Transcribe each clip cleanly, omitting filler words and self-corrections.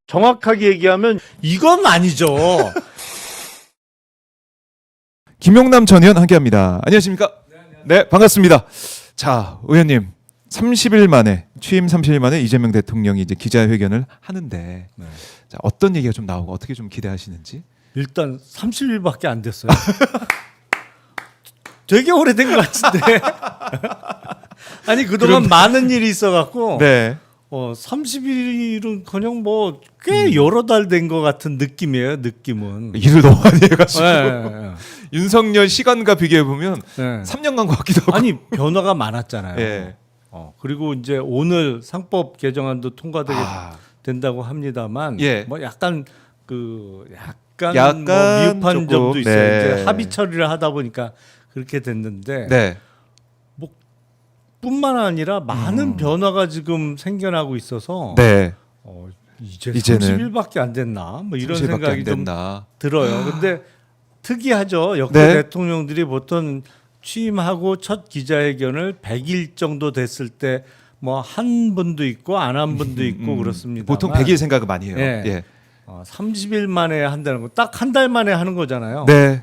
정확하게 얘기하면 이건 아니죠. 김용남 전 의원 함께합니다. 안녕하십니까? 네, 반갑습니다. 자, 의원님 30일 만에 취임 30일 만에 이재명 대통령이 이제 기자회견을 하는데 네. 자, 어떤 얘기가 좀 나오고 어떻게 좀 기대하시는지? 일단 30일밖에 안 됐어요. 되게 오래된 것 같은데. 아니 그동안 많은 일이 있어갖고 네. 30일은 그냥 꽤 여러 달 된 것 같은 느낌이에요. 느낌은. 일을 너무 많이 해가지고 네. 윤석열 시간과 비교해 보면 네. 3년 간 것 같기도 하고. 아니 변화가 많았잖아요. 네. 그리고 이제 오늘 상법 개정안도 통과되게 된다고 합니다만, 예. 약간 약간 약간 미흡한 조금, 점도 있어요. 네. 이제 합의 처리를 하다 보니까 그렇게 됐는데, 네. 뿐만 아니라 많은 변화가 지금 생겨나고 있어서 네. 이제는 30일밖에 안 됐나? 이런 30일밖에 생각이 안 좀 됐나. 들어요. 근데 특이하죠. 역대 네. 대통령들이 보통 취임하고 첫 기자회견을 100일 정도 됐을 때 한 분도 있고 안 한 분도 있고 그렇습니다. 보통 100일 생각을 많이 해요. 예. 예. 30일 만에 한다는 거 딱 한 달 만에 하는 거잖아요. 네.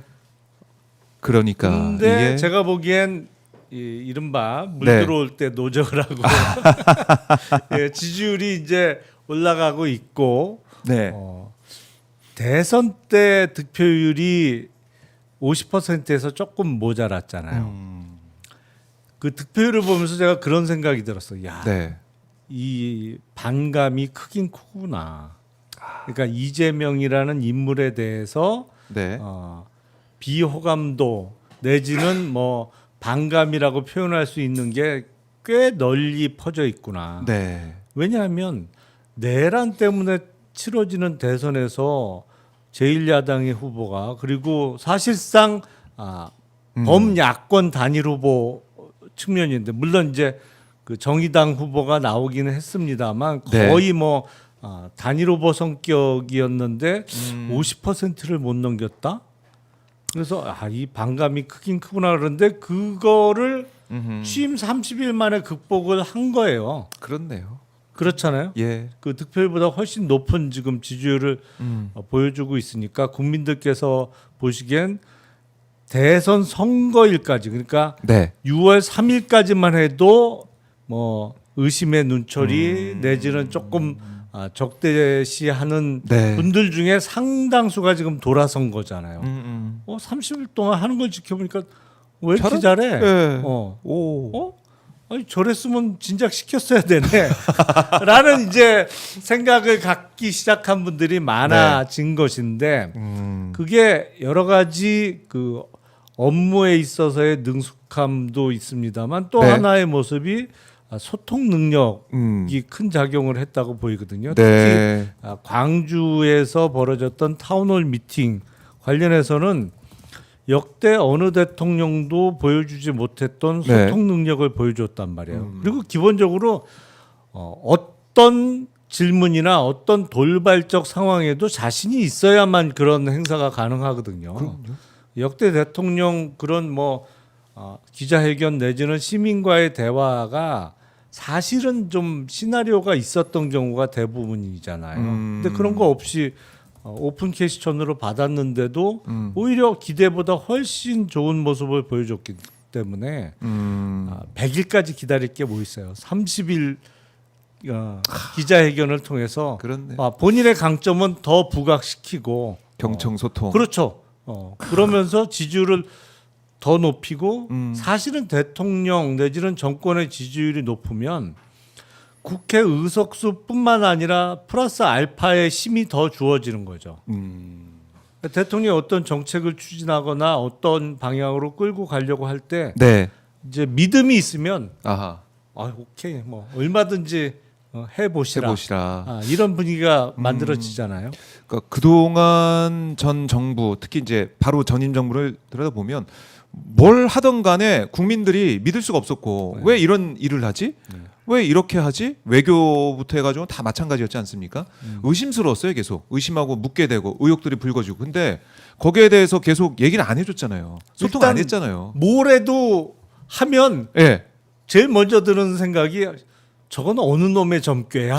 그러니까 근데 이게 제가 보기엔 이른바 물 네. 들어올 때 노적을 하고 예, 지지율이 이제 올라가고 있고 네. 대선 때 득표율이 50%에서 조금 모자랐잖아요. 그 득표율을 보면서 제가 그런 생각이 들었어요. 야, 네. 이 반감이 크긴 크구나. 그러니까 이재명이라는 인물에 대해서 네. 비호감도 내지는 반감이라고 표현할 수 있는 게 꽤 널리 퍼져 있구나. 네. 왜냐하면 내란 때문에 치러지는 대선에서 제1야당의 후보가 그리고 사실상 범야권 단일 후보 측면인데 물론 이제 그 정의당 후보가 나오기는 했습니다만 네. 거의 단일 후보 성격이었는데 50%를 못 넘겼다. 그래서 이 반감이 크긴 크구나. 그런데 그거를 취임 30일 만에 극복을 한 거예요. 그렇네요. 그렇잖아요. 예. 그 득표율보다 훨씬 높은 지금 지지율을 보여주고 있으니까 국민들께서 보시기엔 대선 선거일까지 그러니까 네. 6월 3일까지만 해도 의심의 눈초리 내지는 조금 적대시하는 네. 분들 중에 상당수가 지금 돌아선 거잖아요. 30일 동안 하는 걸 지켜보니까 왜 이렇게 잘해? 네. 오. 아니 저랬으면 진작 시켰어야 되네. 라는 이제 생각을 갖기 시작한 분들이 많아진 것인데 그게 여러 가지 그 업무에 있어서의 능숙함도 있습니다만 또 네. 하나의 모습이 소통 능력이 큰 작용을 했다고 보이거든요. 네. 특히 광주에서 벌어졌던 타운홀 미팅 관련해서는 역대 어느 대통령도 보여주지 못했던 네. 소통 능력을 보여줬단 말이에요. 그리고 기본적으로 어떤 질문이나 어떤 돌발적 상황에도 자신이 있어야만 그런 행사가 가능하거든요. 그럼요. 역대 대통령 그런 기자회견 내지는 시민과의 대화가 사실은 좀 시나리오가 있었던 경우가 대부분이잖아요. 근데 그런 거 없이 오픈 퀘스천으로 받았는데도 오히려 기대보다 훨씬 좋은 모습을 보여줬기 때문에 100일까지 기다릴 게 뭐 있어요. 30일 기자회견을 통해서 그렇네. 본인의 강점은 더 부각시키고 경청 소통. 그렇죠. 그러면서 지지율을 더 높이고 사실은 대통령 내지는 정권의 지지율이 높으면 국회 의석수뿐만 아니라 플러스 알파의 힘이 더 주어지는 거죠. 대통령이 어떤 정책을 추진하거나 어떤 방향으로 끌고 가려고 할 때 네. 이제 믿음이 있으면 아하. 오케이 얼마든지 해보시라. 이런 분위기가 만들어지잖아요. 그러니까 그동안 전 정부 특히 이제 바로 전임 정부를 들여다보면 뭘 하던 간에 국민들이 믿을 수가 없었고 왜 이런 일을 하지? 왜 이렇게 하지? 외교부터 해가지고 다 마찬가지였지 않습니까? 의심스러웠어요. 계속 의심하고 묻게 되고 의혹들이 불거지고 근데 거기에 대해서 계속 얘기를 안 해줬잖아요. 소통 안 했잖아요. 뭐래도 하면 예. 제일 먼저 드는 생각이 저건 어느 놈의 점괘야?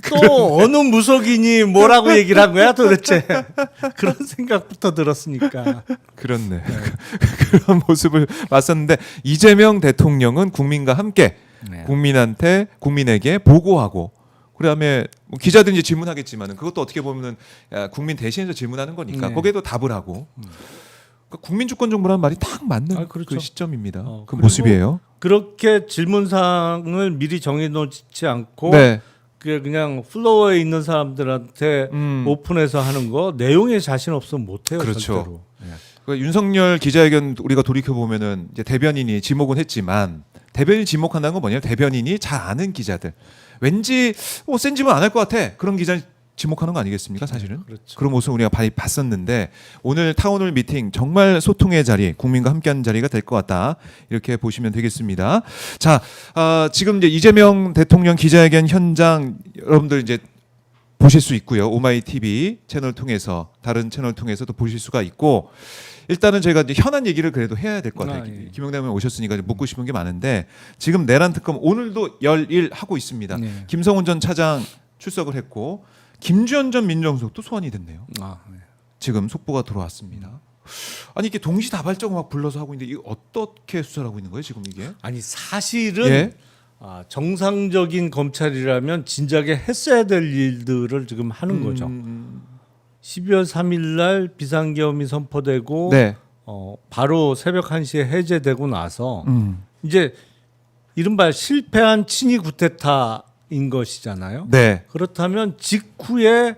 또 어느 무속인이 뭐라고 얘기를 한 거야 도대체. 그런 생각부터 들었으니까. 그렇네. 그런 모습을 봤었는데 이재명 대통령은 국민과 함께 네. 국민에게 보고하고 그다음에 뭐 기자들이 이제 질문하겠지만은 그것도 어떻게 보면은 국민 대신해서 질문하는 거니까 네. 거기에도 답을 하고 그러니까 국민 주권 정부라는 말이 딱 맞는 그렇죠. 그 시점입니다. 그 그리고 모습이에요. 그렇게 질문 사항을 미리 정해놓지 않고 네. 그냥 플로어에 있는 사람들한테 오픈해서 하는 거 내용에 자신 없으면 못해요. 그렇죠. 절대로. 네. 그러니까 윤석열 기자회견 우리가 돌이켜 보면은 이제 대변인이 지목은 했지만 대변인 지목한다는 건 뭐냐면 대변인이 잘 아는 기자들 왠지 센 질문 안 할 것 같아 그런 기자 지목하는 거 아니겠습니까 사실은 그렇죠. 그런 모습 우리가 많이 봤었는데 오늘 타운홀 미팅 정말 소통의 자리 국민과 함께하는 자리가 될 것 같다 이렇게 보시면 되겠습니다. 자 지금 이제 이재명 대통령 기자회견 현장 여러분들 이제 보실 수 있고요. 오마이 TV 채널 통해서 다른 채널 통해서도 보실 수가 있고 일단은 저희가 이제 현안 얘기를 그래도 해야 될 것 같아요. 예. 김영남 의원 오셨으니까 묻고 싶은 게 많은데 지금 내란 특검 오늘도 열일하고 있습니다. 네. 김성훈 전 차장 출석을 했고 김주현 전 민정수석도 소환이 됐네요. 네. 지금 속보가 들어왔습니다. 아니 이게 동시다발적으로 막 불러서 하고 있는데 이게 어떻게 수사를 하고 있는 거예요 지금 이게? 아니 사실은 예? 정상적인 검찰이라면 진작에 했어야 될 일들을 지금 하는 거죠. 12월 3일 날 비상계엄이 선포되고 네. 바로 새벽 1시에 해제되고 나서 이제 이른바 실패한 친위 구테타인 것이잖아요. 네. 그렇다면 직후에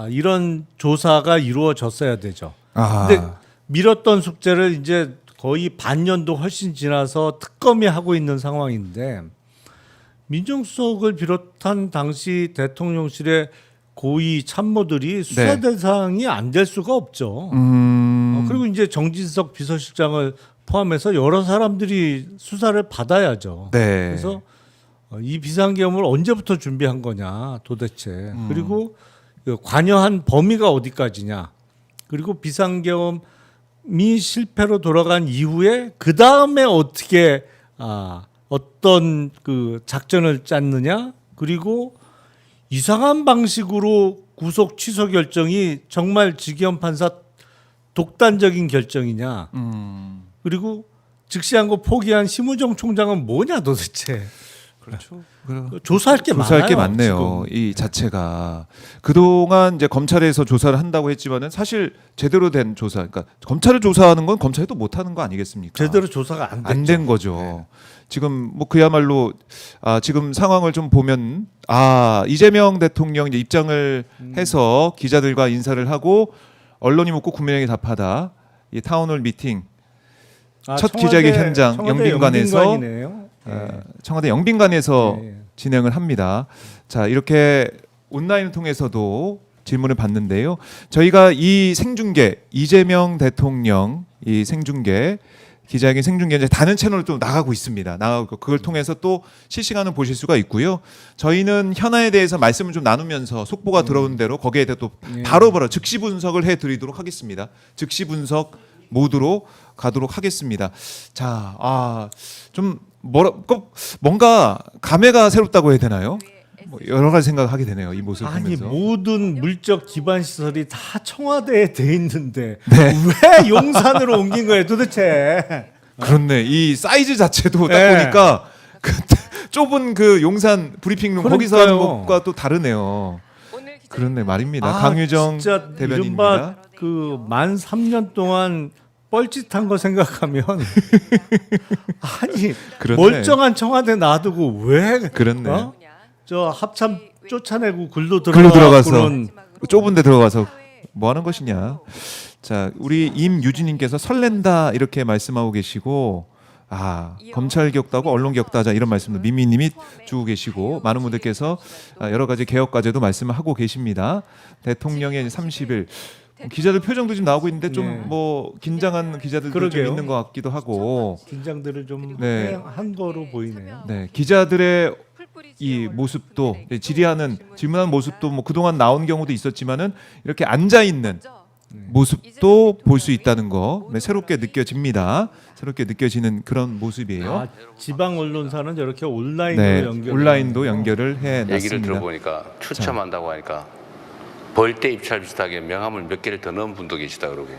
이런 조사가 이루어졌어야 되죠. 아. 근데 미뤘던 숙제를 이제 거의 반년도 훨씬 지나서 특검이 하고 있는 상황인데 민정수석을 비롯한 당시 대통령실의 고위 참모들이 수사 네. 대상이 안 될 수가 없죠. 그리고 이제 정진석 비서실장을 포함해서 여러 사람들이 수사를 받아야죠. 네. 그래서 이 비상계엄을 언제부터 준비한 거냐 도대체. 그리고 그 관여한 범위가 어디까지냐. 그리고 비상계엄이 실패로 돌아간 이후에 그 다음에 어떻게 어떤 그 작전을 짰느냐. 그리고 이상한 방식으로 구속 취소 결정이 정말 지기현 판사 독단적인 결정이냐. 그리고 즉시한 거 포기한 심우정 총장은 뭐냐 도대체. 그렇죠. 조사할 게 조사할 많아요. 게 많네요. 지금. 이 자체가 그동안 이제 검찰에서 조사를 한다고 했지만은 사실 제대로 된 조사, 그러니까 검찰을 조사하는 건 검찰이 또 못하는 거 아니겠습니까? 제대로 조사가 안 된 거죠. 지금 뭐 그야말로 지금 상황을 좀 보면 이재명 대통령 이제 입장을 해서 기자들과 인사를 하고 언론이 묻고 국민에게 답하다. 이 타운홀 미팅 첫 기자회견 현장 영빈관에서 영빈관이네요. 청와대 영빈관에서 예. 진행을 합니다. 자 이렇게 온라인을 통해서도 질문을 받는데요. 저희가 이 생중계 이재명 대통령 이 생중계 기자회견 생중계 이제 다른 채널로 또 나가고 있습니다. 나가고 그걸 통해서 또 실시간으로 보실 수가 있고요. 저희는 현안에 대해서 말씀을 좀 나누면서 속보가 들어온 대로 거기에 대해 또 바로 즉시 분석을 해드리도록 하겠습니다. 즉시 분석 모드로 가도록 하겠습니다. 자, 좀 뭔가 감회가 새롭다고 해야 되나요? 뭐 여러 가지 생각을 하게 되네요. 이 모습을 아니 보면서. 모든 물적 기반 시설이 다 청와대에 돼 있는데 네. 왜 용산으로 옮긴 거예요 도대체? 그렇네. 이 사이즈 자체도 딱 네. 보니까 그 좁은 그 용산 브리핑룸 거기서 하는 것과 또 다르네요. 그렇네 말입니다. 강유정 진짜 대변인입니다. 이른바 그만 3년 동안 뻘짓한 거 생각하면 아니 그렇네. 멀쩡한 청와대 놔두고 왜 그렇네. 저 합참 쫓아내고 글로 들어가서 들어가고는 좁은 데 들어가서 뭐 하는 것이냐. 자, 우리 임유진님께서 설렌다 이렇게 말씀하고 계시고 검찰 개혁도 언론 개혁도 하자 이런 말씀도 미미님이 주고 계시고 많은 분들께서 여러 가지 개혁 과제도 말씀을 하고 계십니다. 대통령의 30일 기자들 표정도 지금 나오고 있는데 좀 네. 뭐 긴장한 기자들도 좀 그러게요. 있는 것 같기도 하고 긴장들을 좀 네. 한 거로 보이네요. 네, 기자들의 이 모습도 질의하는 질문하는 모습도 뭐 그동안 나온 경우도 있었지만은 이렇게 앉아 있는 모습도 볼 수 있다는 거 네, 새롭게 느껴집니다. 새롭게 느껴지는 그런 모습이에요. 아, 지방 언론사는 이렇게 온라인으로 네, 연결. 온라인도 연결을 해 얘기를 놨습니다. 들어보니까 추첨한다고 하니까 벌떼 입찰 비슷하게 명함을 몇 개를 더 넣은 분도 계시다 그러고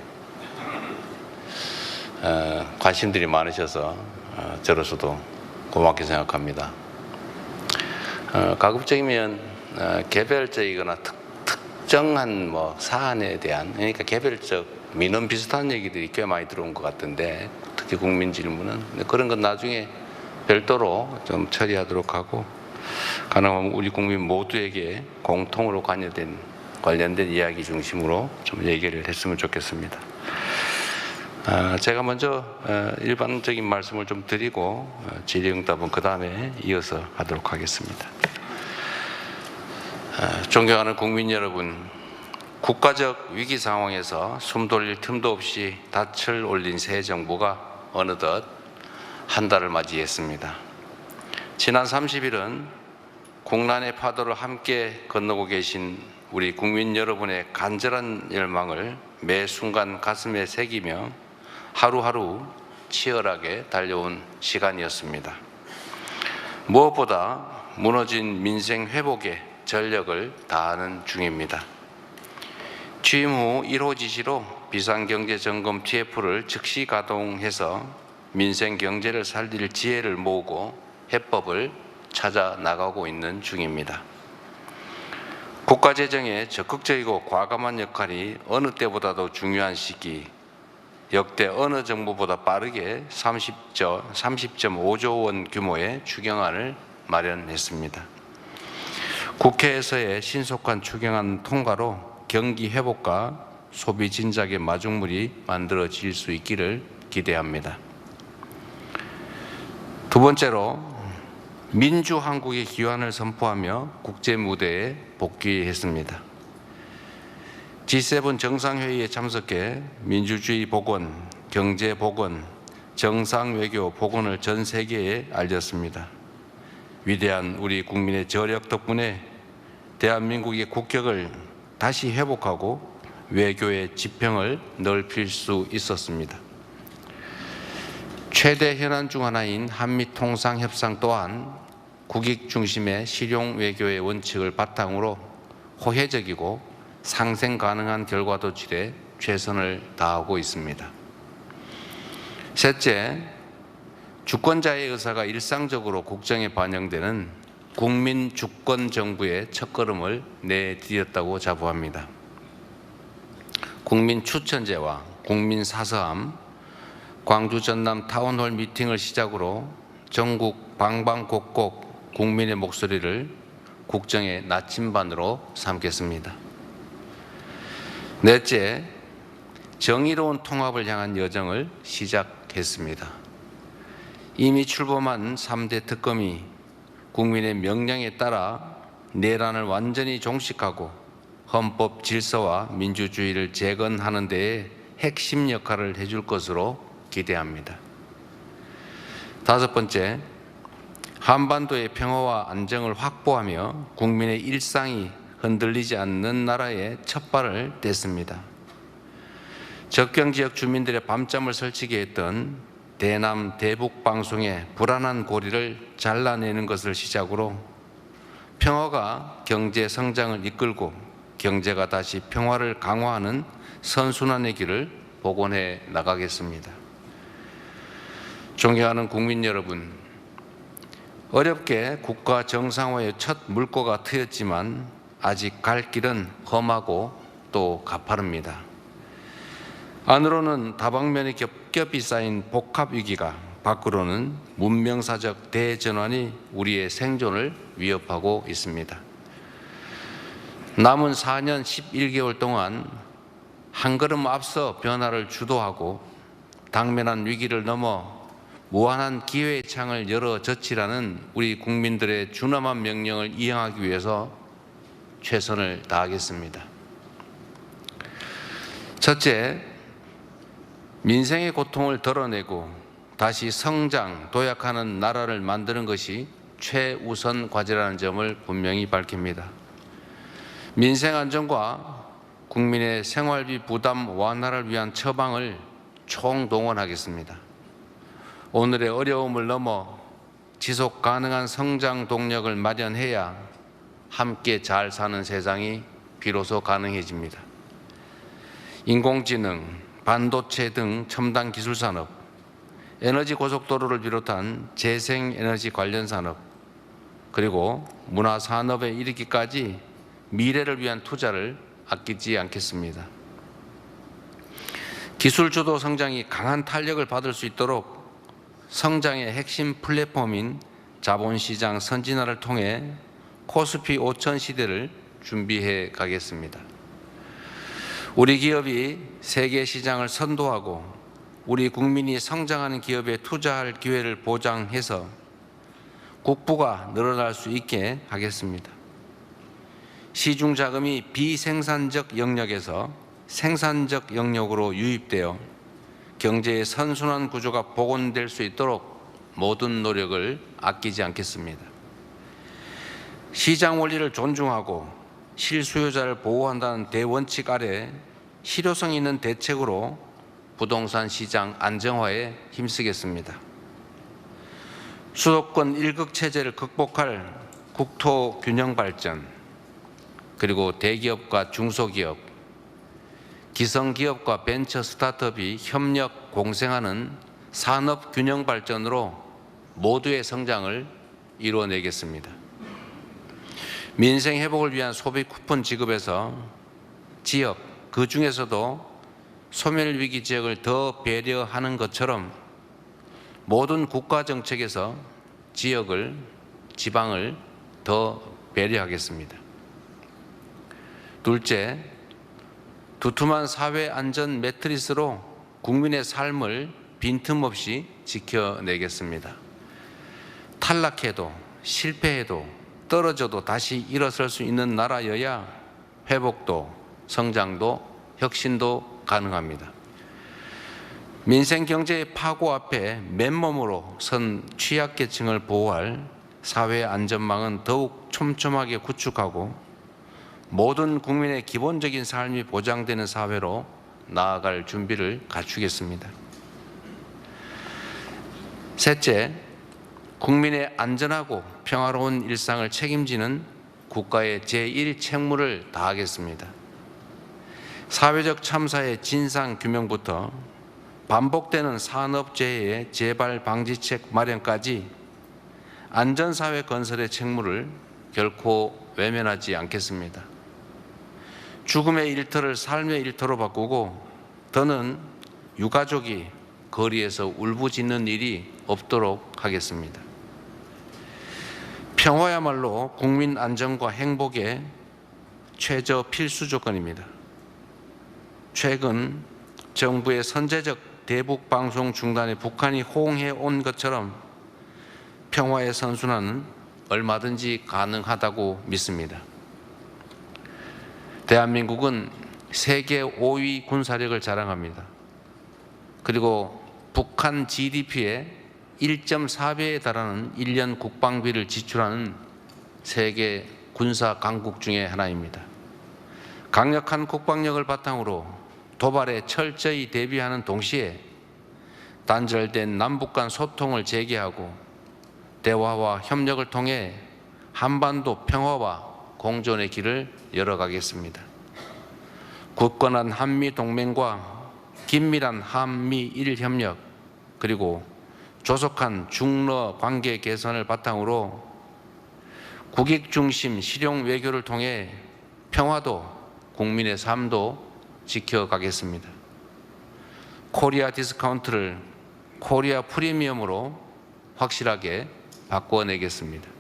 관심들이 많으셔서 저로서도 고맙게 생각합니다. 가급적이면 개별적이거나 특정한 뭐 사안에 대한 그러니까 개별적 민원 비슷한 얘기들이 꽤 많이 들어온 것 같은데 특히 국민 질문은 그런 건 나중에 별도로 좀 처리하도록 하고 가능하면 우리 국민 모두에게 공통으로 관련된 이야기 중심으로 좀 얘기를 했으면 좋겠습니다. 제가 먼저 일반적인 말씀을 좀 드리고 질의응답은 그 다음에 이어서 하도록 하겠습니다. 존경하는 국민 여러분, 국가적 위기 상황에서 숨 돌릴 틈도 없이 닻을 올린 새 정부가 어느덧 한 달을 맞이했습니다. 지난 30일은 국난의 파도를 함께 건너고 계신 우리 국민 여러분의 간절한 열망을 매 순간 가슴에 새기며 하루하루 치열하게 달려온 시간이었습니다. 무엇보다 무너진 민생 회복에 전력을 다하는 중입니다. 취임 후 1호 지시로 비상경제점검 TF를 즉시 가동해서 민생 경제를 살릴 지혜를 모으고 해법을 찾아 나가고 있는 중입니다. 국가재정의 적극적이고 과감한 역할이 어느 때보다도 중요한 시기, 역대 어느 정부보다 빠르게 30.5조 원 규모의 추경안을 마련했습니다. 국회에서의 신속한 추경안 통과로 경기 회복과 소비 진작의 마중물이 만들어질 수 있기를 기대합니다. 두 번째로 민주한국의 기원을 선포하며 국제 무대에 복귀했습니다. G7 정상회의에 참석해 민주주의 복원, 경제 복원, 정상외교 복원을 전 세계에 알렸습니다. 위대한 우리 국민의 저력 덕분에 대한민국의 국격을 다시 회복하고 외교의 지평을 넓힐 수 있었습니다. 최대 현안 중 하나인 한미통상협상 또한 국익 중심의 실용 외교의 원칙을 바탕으로 호혜적이고 상생 가능한 결과 도출에 최선을 다하고 있습니다. 셋째, 주권자의 의사가 일상적으로 국정에 반영되는 국민 주권 정부의 첫걸음을 내디뎠다고 자부합니다. 국민 추천제와 국민 사서함, 광주 전남 타운홀 미팅을 시작으로 전국 방방곡곡 국민의 목소리를 국정의 나침반으로 삼겠습니다. 넷째, 정의로운 통합을 향한 여정을 시작했습니다. 이미 출범한 3대 특검이 국민의 명령에 따라 내란을 완전히 종식하고 헌법 질서와 민주주의를 재건하는 데에 핵심 역할을 해줄 것으로 기대합니다. 다섯 번째, 한반도의 평화와 안정을 확보하며 국민의 일상이 흔들리지 않는 나라에 첫발을 뗐습니다. 접경지역 주민들의 밤잠을 설치게 했던 대남 대북 방송의 불안한 고리를 잘라내는 것을 시작으로 평화가 경제 성장을 이끌고 경제가 다시 평화를 강화하는 선순환의 길을 복원해 나가겠습니다. 존경하는 국민 여러분, 어렵게 국가 정상화의 첫 물꼬가 트였지만 아직 갈 길은 험하고 또 가파릅니다. 안으로는 다방면에 겹겹이 쌓인 복합 위기가, 밖으로는 문명사적 대전환이 우리의 생존을 위협하고 있습니다. 남은 4년 11개월 동안 한 걸음 앞서 변화를 주도하고 당면한 위기를 넘어 무한한 기회의 창을 열어 젖히라는 우리 국민들의 준엄한 명령을 이행하기 위해서 최선을 다하겠습니다. 첫째, 민생의 고통을 덜어내고 다시 성장, 도약하는 나라를 만드는 것이 최우선 과제라는 점을 분명히 밝힙니다. 민생 안정과 국민의 생활비 부담 완화를 위한 처방을 총동원하겠습니다. 오늘의 어려움을 넘어 지속 가능한 성장 동력을 마련해야 함께 잘 사는 세상이 비로소 가능해집니다. 인공지능, 반도체 등 첨단 기술 산업, 에너지 고속도로를 비롯한 재생에너지 관련 산업, 그리고 문화 산업에 이르기까지 미래를 위한 투자를 아끼지 않겠습니다. 기술 주도 성장이 강한 탄력을 받을 수 있도록 성장의 핵심 플랫폼인 자본시장 선진화를 통해 코스피 5000 시대를 준비해 가겠습니다. 우리 기업이 세계 시장을 선도하고 우리 국민이 성장하는 기업에 투자할 기회를 보장해서 국부가 늘어날 수 있게 하겠습니다. 시중 자금이 비생산적 영역에서 생산적 영역으로 유입되어 경제의 선순환 구조가 복원될 수 있도록 모든 노력을 아끼지 않겠습니다. 시장 원리를 존중하고 실수요자를 보호한다는 대원칙 아래 실효성 있는 대책으로 부동산 시장 안정화에 힘쓰겠습니다. 수도권 일극 체제를 극복할 국토 균형 발전, 그리고 대기업과 중소기업, 기성기업과 벤처 스타트업이 협력 공생하는 산업 균형 발전으로 모두의 성장을 이루어내겠습니다. 민생 회복을 위한 소비 쿠폰 지급에서 지역, 그 중에서도 소멸위기 지역을 더 배려하는 것처럼 모든 국가 정책에서 지역을, 지방을 더 배려하겠습니다. 둘째, 두툼한 사회 안전 매트리스로 국민의 삶을 빈틈없이 지켜내겠습니다. 탈락해도 실패해도 떨어져도 다시 일어설 수 있는 나라여야 회복도 성장도 혁신도 가능합니다. 민생 경제의 파고 앞에 맨몸으로 선 취약계층을 보호할 사회 안전망은 더욱 촘촘하게 구축하고 모든 국민의 기본적인 삶이 보장되는 사회로 나아갈 준비를 갖추겠습니다. 셋째, 국민의 안전하고 평화로운 일상을 책임지는 국가의 제1책무를 다하겠습니다. 사회적 참사의 진상 규명부터 반복되는 산업재해의 재발 방지책 마련까지 안전사회 건설의 책무를 결코 외면하지 않겠습니다. 죽음의 일터를 삶의 일터로 바꾸고 더는 유가족이 거리에서 울부짖는 일이 없도록 하겠습니다. 평화야말로 국민 안전과 행복의 최저 필수 조건입니다. 최근 정부의 선제적 대북 방송 중단에 북한이 호응해 온 것처럼 평화의 선순환은 얼마든지 가능하다고 믿습니다. 대한민국은 세계 5위 군사력을 자랑합니다. 그리고 북한 GDP의 1.4배에 달하는 1년 국방비를 지출하는 세계 군사 강국 중에 하나입니다. 강력한 국방력을 바탕으로 도발에 철저히 대비하는 동시에 단절된 남북 간 소통을 재개하고 대화와 협력을 통해 한반도 평화와 공존의 길을 열어가겠습니다. 굳건한 한미동맹과 긴밀한 한미일 협력, 그리고 조속한 중러 관계 개선을 바탕으로 국익 중심 실용 외교를 통해 평화도 국민의 삶도 지켜가겠습니다. 코리아 디스카운트를 코리아 프리미엄으로 확실하게 바꿔내겠습니다.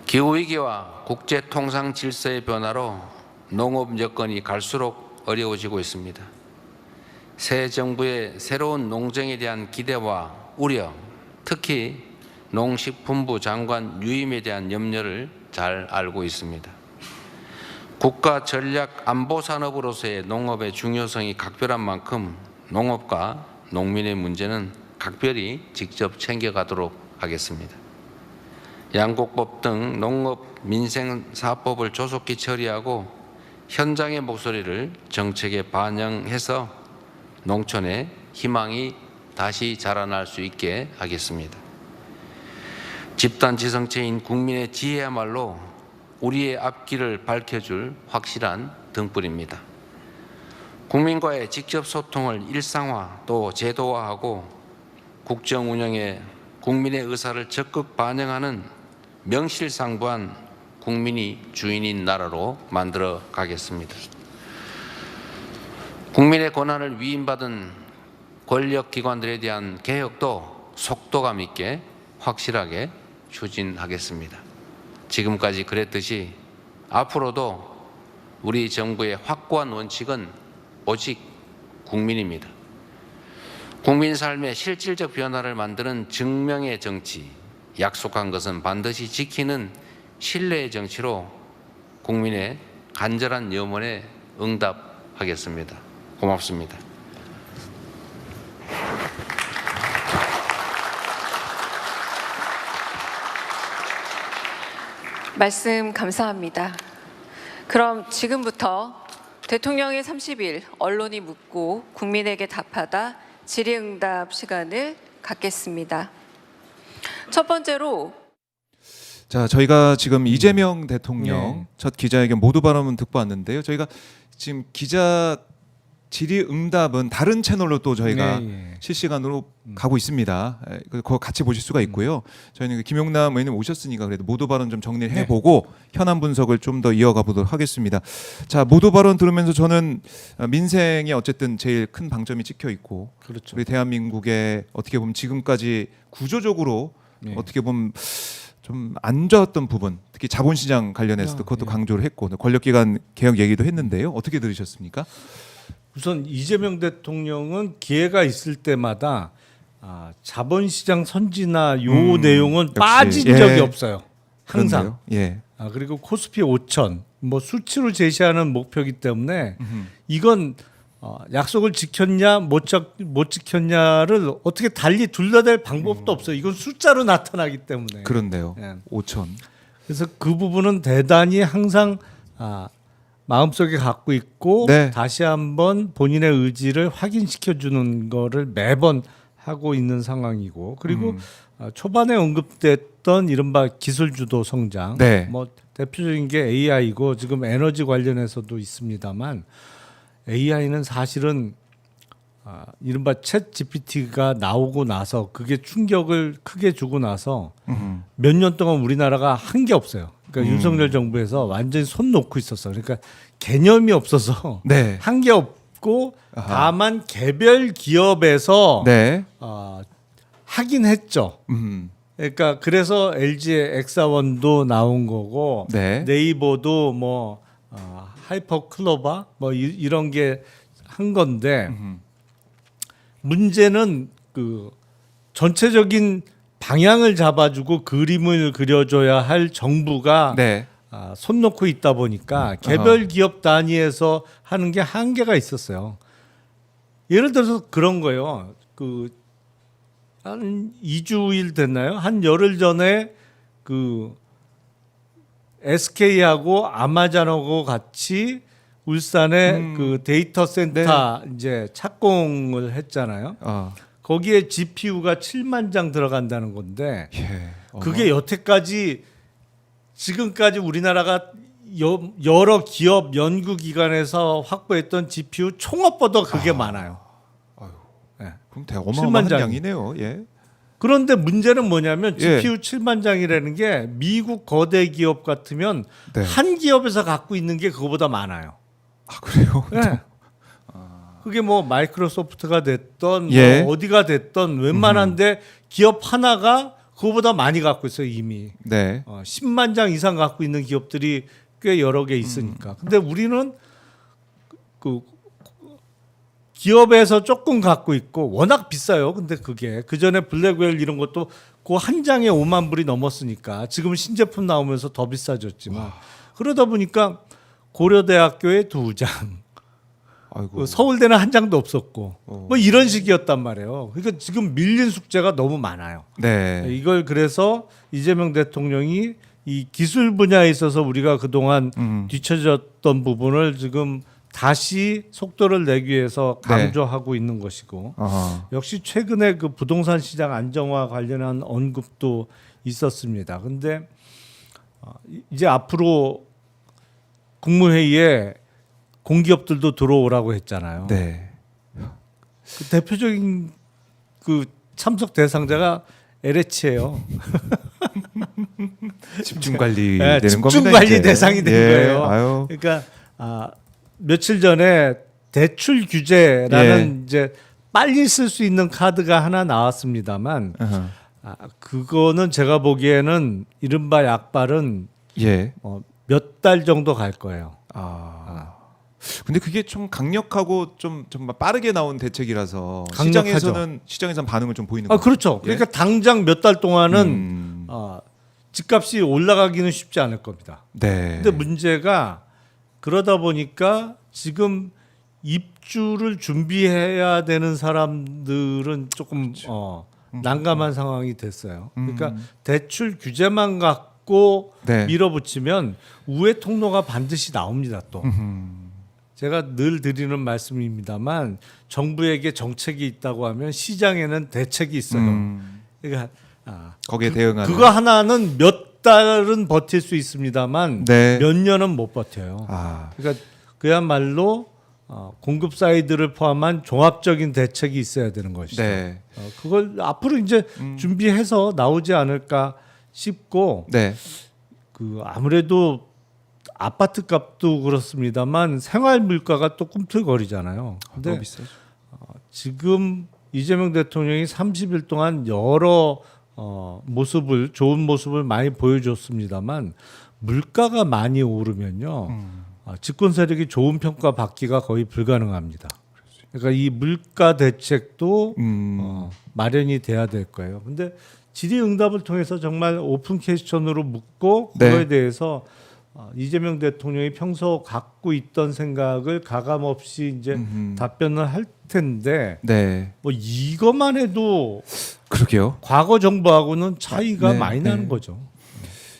기후위기와 국제통상 질서의 변화로 농업 여건이 갈수록 어려워지고 있습니다. 새 정부의 새로운 농정에 대한 기대와 우려, 특히 농식품부 장관 유임에 대한 염려를 잘 알고 있습니다. 국가 전략 안보 산업으로서의 농업의 중요성이 각별한 만큼 농업과 농민의 문제는 각별히 직접 챙겨가도록 하겠습니다. 양곡법 등 농업 민생사법을 조속히 처리하고 현장의 목소리를 정책에 반영해서 농촌에 희망이 다시 자라날 수 있게 하겠습니다. 집단지성체인 국민의 지혜야말로 우리의 앞길을 밝혀줄 확실한 등불입니다. 국민과의 직접 소통을 일상화 또 제도화하고 국정 운영에 국민의 의사를 적극 반영하는 명실상부한 국민이 주인인 나라로 만들어 가겠습니다. 국민의 권한을 위임받은 권력기관들에 대한 개혁도 속도감 있게 확실하게 추진하겠습니다. 지금까지 그랬듯이 앞으로도 우리 정부의 확고한 원칙은 오직 국민입니다. 국민 삶의 실질적 변화를 만드는 증명의 정치, 약속한 것은 반드시 지키는 신뢰의 정치로 국민의 간절한 염원에 응답하겠습니다. 고맙습니다. 말씀 감사합니다. 그럼 지금부터 대통령의 30일 언론이 묻고 국민에게 답하다 질의응답 시간을 갖겠습니다. 첫 번째로 자, 저희가 지금 이재명 대통령 첫 기자회견 모두 발언은 듣고 왔는데요. 저희가 지금 기자 질의응답은 다른 채널로 또 저희가 실시간으로 가고 있습니다. 그거 같이 보실 수가 있고요. 저희는 김용남 의원님 오셨으니까 그래도 모두 발언 좀 정리를 해보고 현안 분석을 좀 더 이어가 보도록 하겠습니다. 자, 모두 발언 들으면서 저는 민생에 어쨌든 제일 큰 방점이 찍혀 있고, 그렇죠. 우리 대한민국의 어떻게 보면 지금까지 구조적으로 어떻게 보면 좀 안 좋았던 부분, 특히 자본시장 관련해서도 그것도 강조를 했고 권력기관 개혁 얘기도 했는데요. 어떻게 들으셨습니까? 우선 이재명 대통령은 기회가 있을 때마다 자본시장 선진화 요 내용은 역시, 빠진 적이 없어요. 항상. 그렇네요. 그리고 코스피 5천 뭐 수치로 제시하는 목표이기 때문에 이건 약속을 지켰냐 못 지켰냐를 어떻게 달리 둘러댈 방법도 없어요. 이건 숫자로 나타나기 때문에. 그런데요. 예. 5천. 그래서 그 부분은 대단히 항상 마음속에 갖고 있고 다시 한번 본인의 의지를 확인시켜 주는 거를 매번 하고 있는 상황이고, 그리고 초반에 언급됐던 이른바 기술 주도 성장, 뭐 대표적인 게 AI고 지금 에너지 관련해서도 있습니다만 AI는 사실은 이른바 챗 GPT가 나오고 나서 그게 충격을 크게 주고 나서 몇 년 동안 우리나라가 한 게 없어요. 그러니까 윤석열 정부에서 완전히 손 놓고 있었어. 그러니까 개념이 없어서 한 게 없고 다만 개별 기업에서 하긴 했죠. 그러니까 그래서 LG의 엑사원도 나온 거고 네이버도 뭐 하이퍼 클로바 뭐 이런 게 한 건데 문제는 그 전체적인 방향을 잡아주고 그림을 그려줘야 할 정부가 손 놓고 있다 보니까 개별 기업 단위에서 하는 게 한계가 있었어요. 예를 들어서 그런 거예요. 한 2주일 됐나요? 한 열흘 전에 그 SK하고 아마존하고 같이 울산에 그 데이터 센터 이제 착공을 했잖아요. 거기에 GPU가 7만 장 들어간다는 건데 그게 여태까지 지금까지 우리나라가 여러 기업 연구기관에서 확보했던 GPU 총합보다 그게 많아요. 그럼 되게 어마어마한 양이네요. 그런데 문제는 뭐냐면 GPU 7만 장이라는 게 미국 거대 기업 같으면 한 기업에서 갖고 있는 게 그거보다 많아요. 그래요? 그게 뭐 마이크로소프트가 됐던 뭐 어디가 됐던 웬만한데 기업 하나가 그거보다 많이 갖고 있어요 이미. 10만 장 이상 갖고 있는 기업들이 꽤 여러 개 있으니까. 근데 우리는 그 기업에서 조금 갖고 있고 워낙 비싸요. 근데 그게 그 전에 블랙웰 이런 것도 그 한 장에 5만 불이 넘었으니까 지금 신제품 나오면서 더 비싸졌지만 그러다 보니까 고려대학교에 2장, 서울대는 한 장도 없었고 뭐 이런 식이었단 말이에요. 그러니까 지금 밀린 숙제가 너무 많아요. 이걸 그래서 이재명 대통령이 이 기술 분야에 있어서 우리가 그동안 뒤처졌던 부분을 지금 다시 속도를 내기 위해서 강조하고 있는 것이고 아하. 역시 최근에 그 부동산 시장 안정화 관련한 언급도 있었습니다. 근데 이제 앞으로 국무회의에 공기업들도 들어오라고 했잖아요. 네. 그 대표적인 그 참석 대상자가 LH예요. 집중 관리 네, 되는 겁니다. 집중 관리 이제. 대상이 된 예. 거예요. 아유. 그러니까 며칠 전에 대출 규제라는 이제 빨리 쓸 수 있는 카드가 하나 나왔습니다만 아하. 그거는 제가 보기에는 이른바 약발은 예. 몇 달 정도 갈 거예요. 근데 그게 좀 강력하고 좀 정말 빠르게 나온 대책이라서 강력하죠. 시장에서는 반응을 좀 보이는 거예요. 그렇죠. 그러니까 당장 몇 달 동안은 음. 집값이 올라가기는 쉽지 않을 겁니다. 네. 근데 문제가 그러다 보니까 지금 입주를 준비해야 되는 사람들은 조금 난감한 상황이 됐어요. 그러니까 대출 규제만 갖고 네. 밀어붙이면 우회 통로가 반드시 나옵니다. 또 제가 늘 드리는 말씀입니다만 정부에게 정책이 있다고 하면 시장에는 대책이 있어요. 그러니까 거기에 대응하는 그거 하나는 몇 달은 버틸 수 있습니다만 네. 몇 년은 못 버텨요. 아. 그러니까 그야말로 공급 사이드를 포함한 종합적인 대책이 있어야 되는 것이죠. 네. 그걸 앞으로 이제 준비해서 나오지 않을까 싶고 네. 그 아무래도 아파트 값도 그렇습니다만 생활 물가가 또 꿈틀거리잖아요. 너무 근데 비싸죠. 지금 이재명 대통령이 30일 동안 여러 좋은 모습을 많이 보여줬습니다만 물가가 많이 오르면요 집권 세력이 좋은 평가 받기가 거의 불가능합니다. 그러니까 이 물가 대책도 마련이 돼야 될 거예요. 근데 질의응답을 통해서 정말 오픈 퀘스천으로 묻고 네. 그거에 대해서 이재명 대통령이 평소 갖고 있던 생각을 가감없이 이제 답변을 할 텐데 네. 뭐 이것만 해도 그러게요. 과거 정부하고는 차이가 네, 많이 네. 나는 거죠.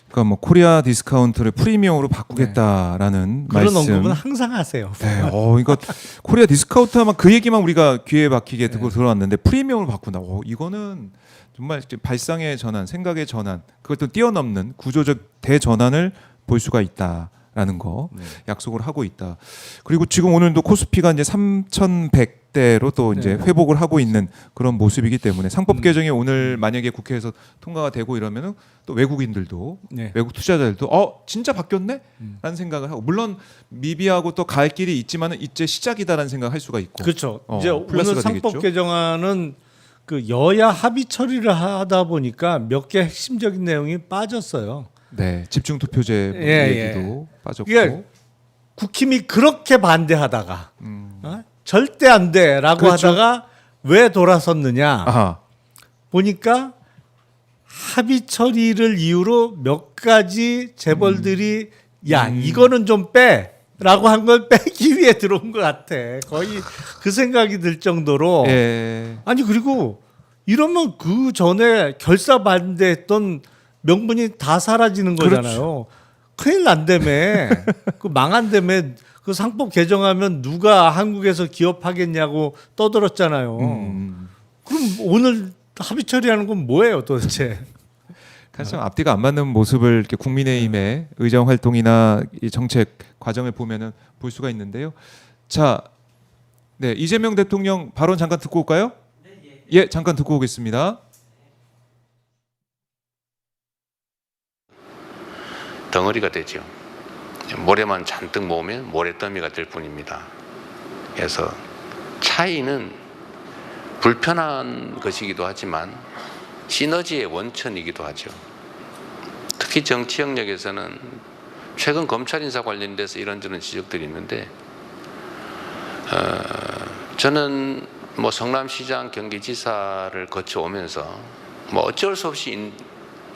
그러니까 뭐 코리아 디스카운트를 프리미엄으로 바꾸겠다라는 그런 말씀. 언급은 항상 하세요. 네. 이거 코리아 디스카운트 하면 그 얘기만 우리가 귀에 박히게 듣고 들어왔는데 프리미엄을 바꾼다. 이거는 정말 발상의 전환, 생각의 전환, 그것도 뛰어넘는 구조적 대전환을 볼 수가 있다라는 거 약속을 하고 있다. 그리고 지금 오늘도 코스피가 이제 3,100대로 또 이제 회복을 하고 있는 그런 모습이기 때문에 상법 개정이 오늘 만약에 국회에서 통과가 되고 이러면은 또 외국인들도 외국 투자자들도 진짜 바뀌었네? 라는 생각을 하고 물론 미비하고 또 갈 길이 있지만은 이제 시작이다라는 생각을 할 수가 있고. 그렇죠. 이제 플러스가 오늘 상법 되겠죠? 개정안은 그 여야 합의 처리를 하다 보니까 몇 개 핵심적인 내용이 빠졌어요. 네, 집중 투표제 얘기도 빠졌고. 이게 국힘이 그렇게 반대하다가 절대 안 돼라고 그렇죠. 하다가 왜 돌아섰느냐 아하. 보니까 합의 처리를 이유로 몇 가지 재벌들이 야 이거는 좀 빼라고 한 걸 빼기 위해 들어온 것 같아. 거의 그 생각이 들 정도로 예. 아니 그리고 이러면 그 전에 결사 반대했던 명분이 다 사라지는 거잖아요. 큰일 난다며. 그 망한다며. 그 상법 개정하면 누가 한국에서 기업하겠냐고 떠들었잖아요. 그럼 오늘 합의 처리하는 건 뭐예요 도대체? 가장 앞뒤가 안 맞는 모습을 이렇게 국민의힘의 의정 활동이나 이 정책 과정을 보면은 볼 수가 있는데요. 자, 네 이재명 대통령 발언 잠깐 듣고 올까요? 예, 잠깐 듣고 오겠습니다. 덩어리가 되죠. 모래만 잔뜩 모으면 모래더미가 될 뿐입니다. 그래서 차이는 불편한 것이기도 하지만 시너지의 원천이기도 하죠. 특히 정치 영역에서는 최근 검찰 인사 관련돼서 이런저런 지적들이 있는데 저는 뭐 성남시장 경기지사를 거쳐오면서 뭐 어쩔 수 없이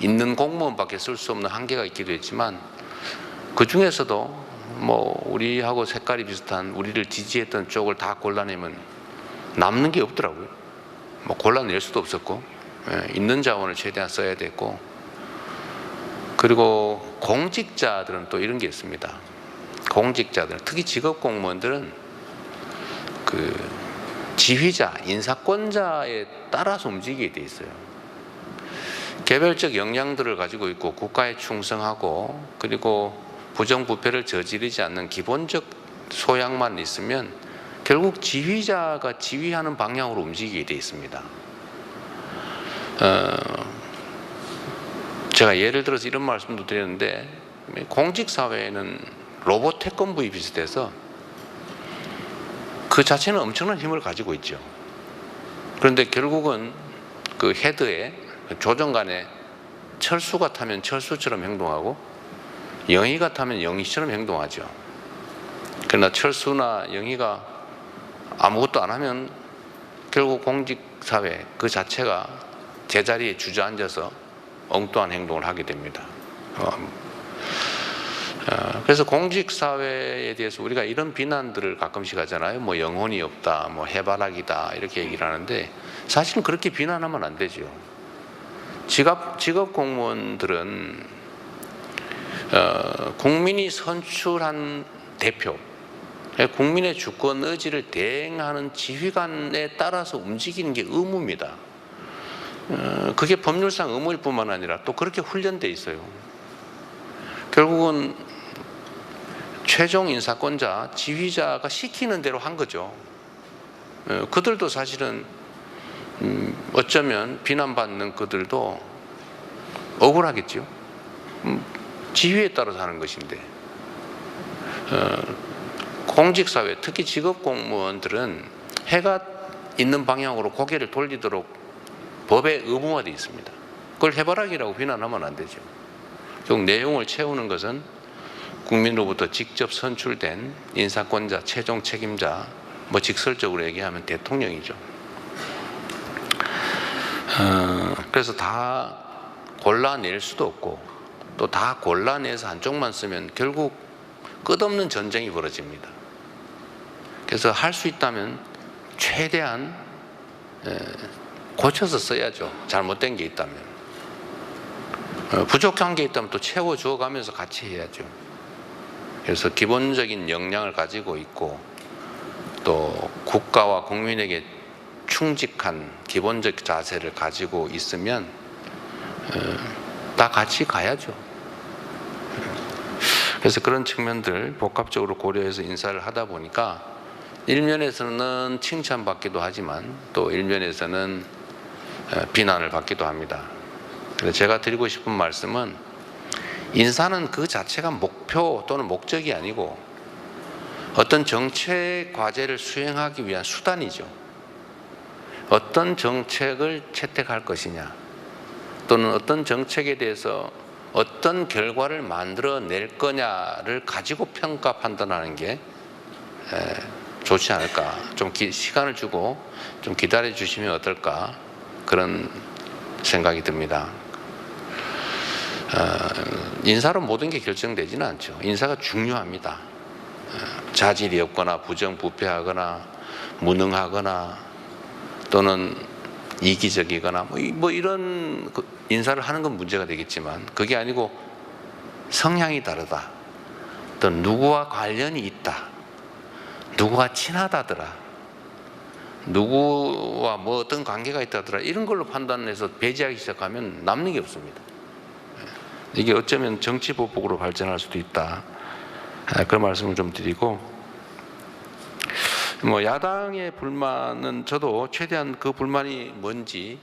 있는 공무원밖에 쓸 수 없는 한계가 있기도 했지만 그 중에서도 뭐 우리하고 색깔이 비슷한 우리를 지지했던 쪽을 다 골라내면 남는 게 없더라고요. 뭐 골라낼 수도 없었고 있는 자원을 최대한 써야 됐고 그리고 공직자들은 또 이런 게 있습니다. 공직자들, 특히 직업 공무원들은 그 지휘자, 인사권자에 따라서 움직이게 돼 있어요. 개별적 역량들을 가지고 있고 국가에 충성하고 그리고 부정부패를 저지르지 않는 기본적 소양만 있으면 결국 지휘자가 지휘하는 방향으로 움직이게 돼 있습니다. 제가 예를 들어서 이런 말씀도 드렸는데 공직사회는 로봇 태권부에 비슷해서 그 자체는 엄청난 힘을 가지고 있죠. 그런데 결국은 그 헤드에 조정관에 철수가 타면 철수처럼 행동하고 영희가 타면 영희처럼 행동하죠. 그러나 철수나 영희가 아무것도 안 하면 결국 공직사회 그 자체가 제자리에 주저앉아서 엉뚱한 행동을 하게 됩니다. 그래서 공직사회에 대해서 우리가 이런 비난들을 가끔씩 하잖아요. 뭐 영혼이 없다, 뭐 해바라기다 이렇게 얘기를 하는데 사실은 그렇게 비난하면 안 되죠. 직업 공무원들은 국민이 선출한 대표, 국민의 주권 의지를 대행하는 지휘관에 따라서 움직이는 게 의무입니다. 그게 법률상 의무일 뿐만 아니라 또 그렇게 훈련돼 있어요. 결국은 최종 인사권자, 지휘자가 시키는 대로 한 거죠. 그들도 사실은 어쩌면 비난받는 그들도 억울하겠죠. 지휘에 따라서 하는 것인데 공직사회, 특히 직업공무원들은 해가 있는 방향으로 고개를 돌리도록 법에 의무화되어 있습니다. 그걸 해바라기라고 비난하면 안 되죠. 결국 내용을 채우는 것은 국민으로부터 직접 선출된 인사권자, 최종 책임자, 뭐 직설적으로 얘기하면 대통령이죠. 그래서 다 골라낼 수도 없고 또 다 골라내서 한쪽만 쓰면 결국 끝없는 전쟁이 벌어집니다. 그래서 할 수 있다면 최대한 고쳐서 써야죠. 잘못된 게 있다면. 부족한 게 있다면 또 채워줘 가면서 같이 해야죠. 그래서 기본적인 역량을 가지고 있고 또 국가와 국민에게 충직한 기본적 자세를 가지고 있으면 다 같이 가야죠. 그래서 그런 측면들 복합적으로 고려해서 인사를 하다 보니까 일면에서는 칭찬받기도 하지만 또 일면에서는 비난을 받기도 합니다. 그래서 제가 드리고 싶은 말씀은 인사는 그 자체가 목표 또는 목적이 아니고 어떤 정책 과제를 수행하기 위한 수단이죠. 어떤 정책을 채택할 것이냐 또는 어떤 정책에 대해서 어떤 결과를 만들어낼 거냐를 가지고 평가 판단하는 게 좋지 않을까. 좀 시간을 주고 좀 기다려 주시면 어떨까 그런 생각이 듭니다. 인사로 모든 게 결정되지는 않죠. 인사가 중요합니다. 자질이 없거나 부정부패하거나 무능하거나 또는 이기적이거나 뭐 이런 인사를 하는 건 문제가 되겠지만 그게 아니고 성향이 다르다. 또 누구와 관련이 있다. 누구와 친하다더라. 누구와 뭐 어떤 관계가 있다더라. 이런 걸로 판단해서 배제하기 시작하면 남는 게 없습니다. 이게 어쩌면 정치 보복으로 발전할 수도 있다. 그런 말씀을 좀 드리고 뭐 야당의 불만은 저도 최대한 그 불만이 뭔지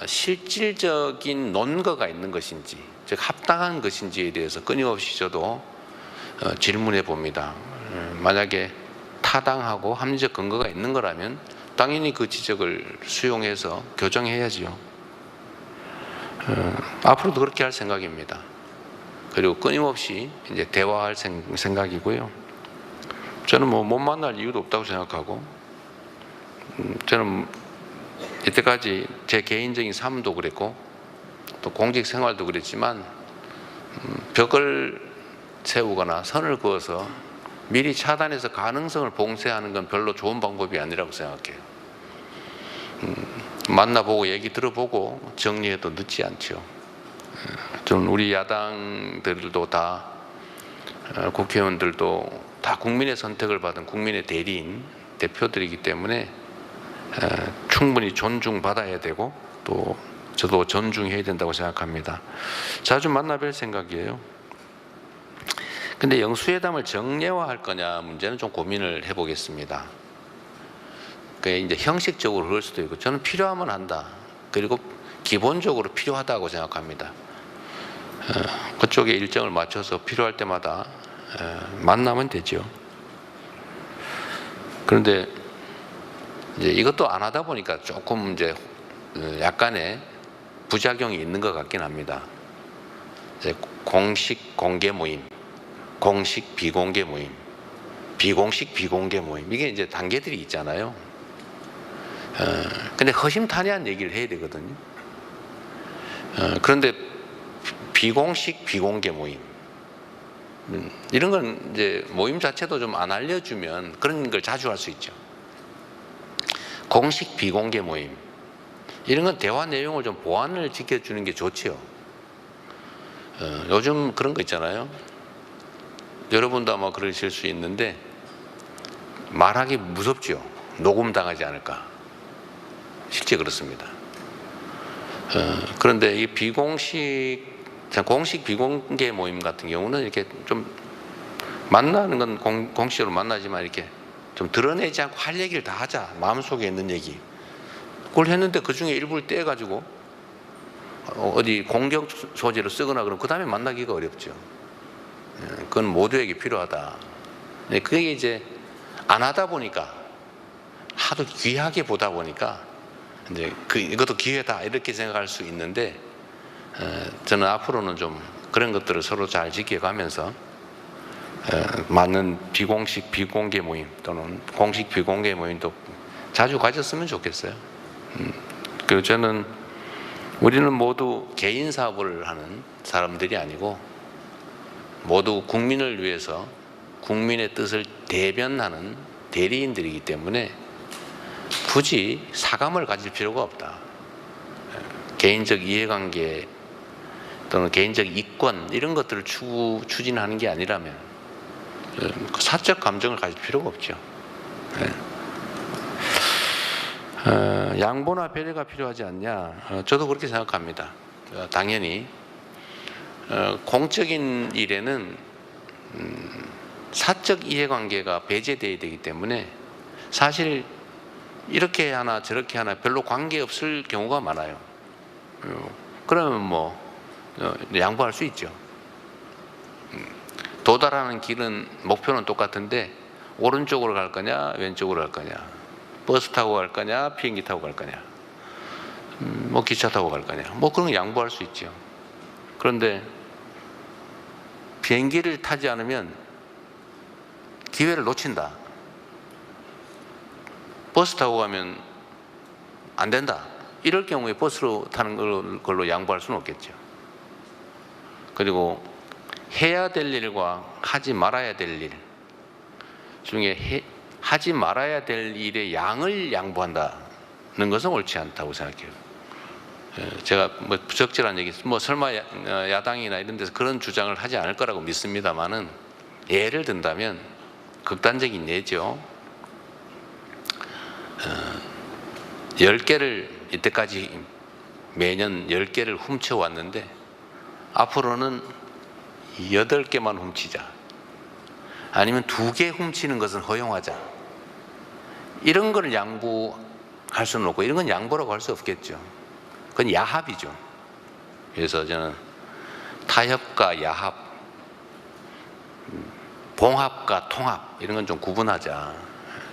실질적인 논거가 있는 것인지 즉 합당한 것인지에 대해서 끊임없이 저도 질문해 봅니다. 만약에 타당하고 합리적 근거가 있는 거라면 당연히 그 지적을 수용해서 교정해야지요. 앞으로도 그렇게 할 생각입니다. 그리고 끊임없이 이제 대화할 생각이고요. 저는 뭐 못 만날 이유도 없다고 생각하고 저는 이때까지 제 개인적인 삶도 그랬고 또 공직 생활도 그랬지만 벽을 세우거나 선을 그어서 미리 차단해서 가능성을 봉쇄하는 건 별로 좋은 방법이 아니라고 생각해요. 만나보고 얘기 들어보고 정리해도 늦지 않죠. 좀 우리 야당들도 다 국회의원들도 다 국민의 선택을 받은 국민의 대리인 대표들이기 때문에 충분히 존중받아야 되고 또 저도 존중해야 된다고 생각합니다. 자주 만나 뵐 생각이에요. 근데 영수회담을 정례화할 거냐 문제는 좀 고민을 해보겠습니다. 그게 이제 형식적으로 그럴 수도 있고 저는 필요하면 한다. 그리고 기본적으로 필요하다고 생각합니다. 그쪽에 일정을 맞춰서 필요할 때마다 만나면 되죠. 그런데 이제 이것도 안 하다 보니까 조금 이제 약간의 부작용이 있는 것 같긴 합니다. 이제 공식 공개 모임, 공식 비공개 모임, 비공식 비공개 모임 이게 이제 단계들이 있잖아요. 근데 허심탄회한 얘기를 해야 되거든요. 그런데 비공식 비공개 모임 이런 건 이제 모임 자체도 좀 안 알려주면 그런 걸 자주 할 수 있죠. 공식 비공개 모임 이런 건 대화 내용을 좀 보완을 지켜주는 게 좋지요. 요즘 그런 거 있잖아요. 여러분도 아마 그러실 수 있는데 말하기 무섭죠. 녹음당하지 않을까. 실제 그렇습니다. 그런데 이 공식 비공개 모임 같은 경우는 이렇게 좀 만나는 건 공식으로 만나지만 이렇게 좀 드러내지 않고 할 얘기를 다 하자. 마음속에 있는 얘기. 그걸 했는데 그 중에 일부를 떼가지고 어디 공격 소재로 쓰거나 그러면 그 다음에 만나기가 어렵죠. 그건 모두에게 필요하다. 그게 이제 안 하다 보니까 하도 귀하게 보다 보니까 이제 이것도 기회다 이렇게 생각할 수 있는데 저는 앞으로는 좀 그런 것들을 서로 잘 지켜가면서 맞는 비공식 비공개 모임 또는 공식 비공개 모임도 자주 가졌으면 좋겠어요. 그리고 저는 우리는 모두 개인 사업을 하는 사람들이 아니고 모두 국민을 위해서 국민의 뜻을 대변하는 대리인들이기 때문에 굳이 사감을 가질 필요가 없다. 개인적 이해관계 또는 개인적 이권 이런 것들을 추진하는 게 아니라면 사적 감정을 가질 필요가 없죠. 양보나 배려가 필요하지 않냐? 저도 그렇게 생각합니다. 당연히 공적인 일에는 사적 이해관계가 배제되어야 되기 때문에 사실 이렇게 하나 저렇게 하나 별로 관계없을 경우가 많아요. 그러면 뭐 양보할 수 있죠. 도달하는 길은 목표는 똑같은데 오른쪽으로 갈 거냐 왼쪽으로 갈 거냐 버스 타고 갈 거냐 비행기 타고 갈 거냐 뭐 기차 타고 갈 거냐 뭐 그런 거 양보할 수 있죠. 그런데 비행기를 타지 않으면 기회를 놓친다. 버스 타고 가면 안 된다. 이럴 경우에 버스로 타는 걸로 양보할 수는 없겠죠. 그리고 해야 될 일과 하지 말아야 될 일 중에 하지 말아야 될 일의 양을 양보한다는 것은 옳지 않다고 생각해요. 제가 뭐 부적절한 얘기, 뭐 설마 야당이나 이런 데서 그런 주장을 하지 않을 거라고 믿습니다만은 예를 든다면 극단적인 예죠. 10개를 이때까지 매년 10개를 훔쳐왔는데 앞으로는 8개만 훔치자. 아니면 2개 훔치는 것은 허용하자. 이런 걸 양보할 수는 없고 이런 건 양보라고 할 수 없겠죠. 그건 야합이죠. 그래서 저는 타협과 야합, 봉합과 통합 이런 건 좀 구분하자.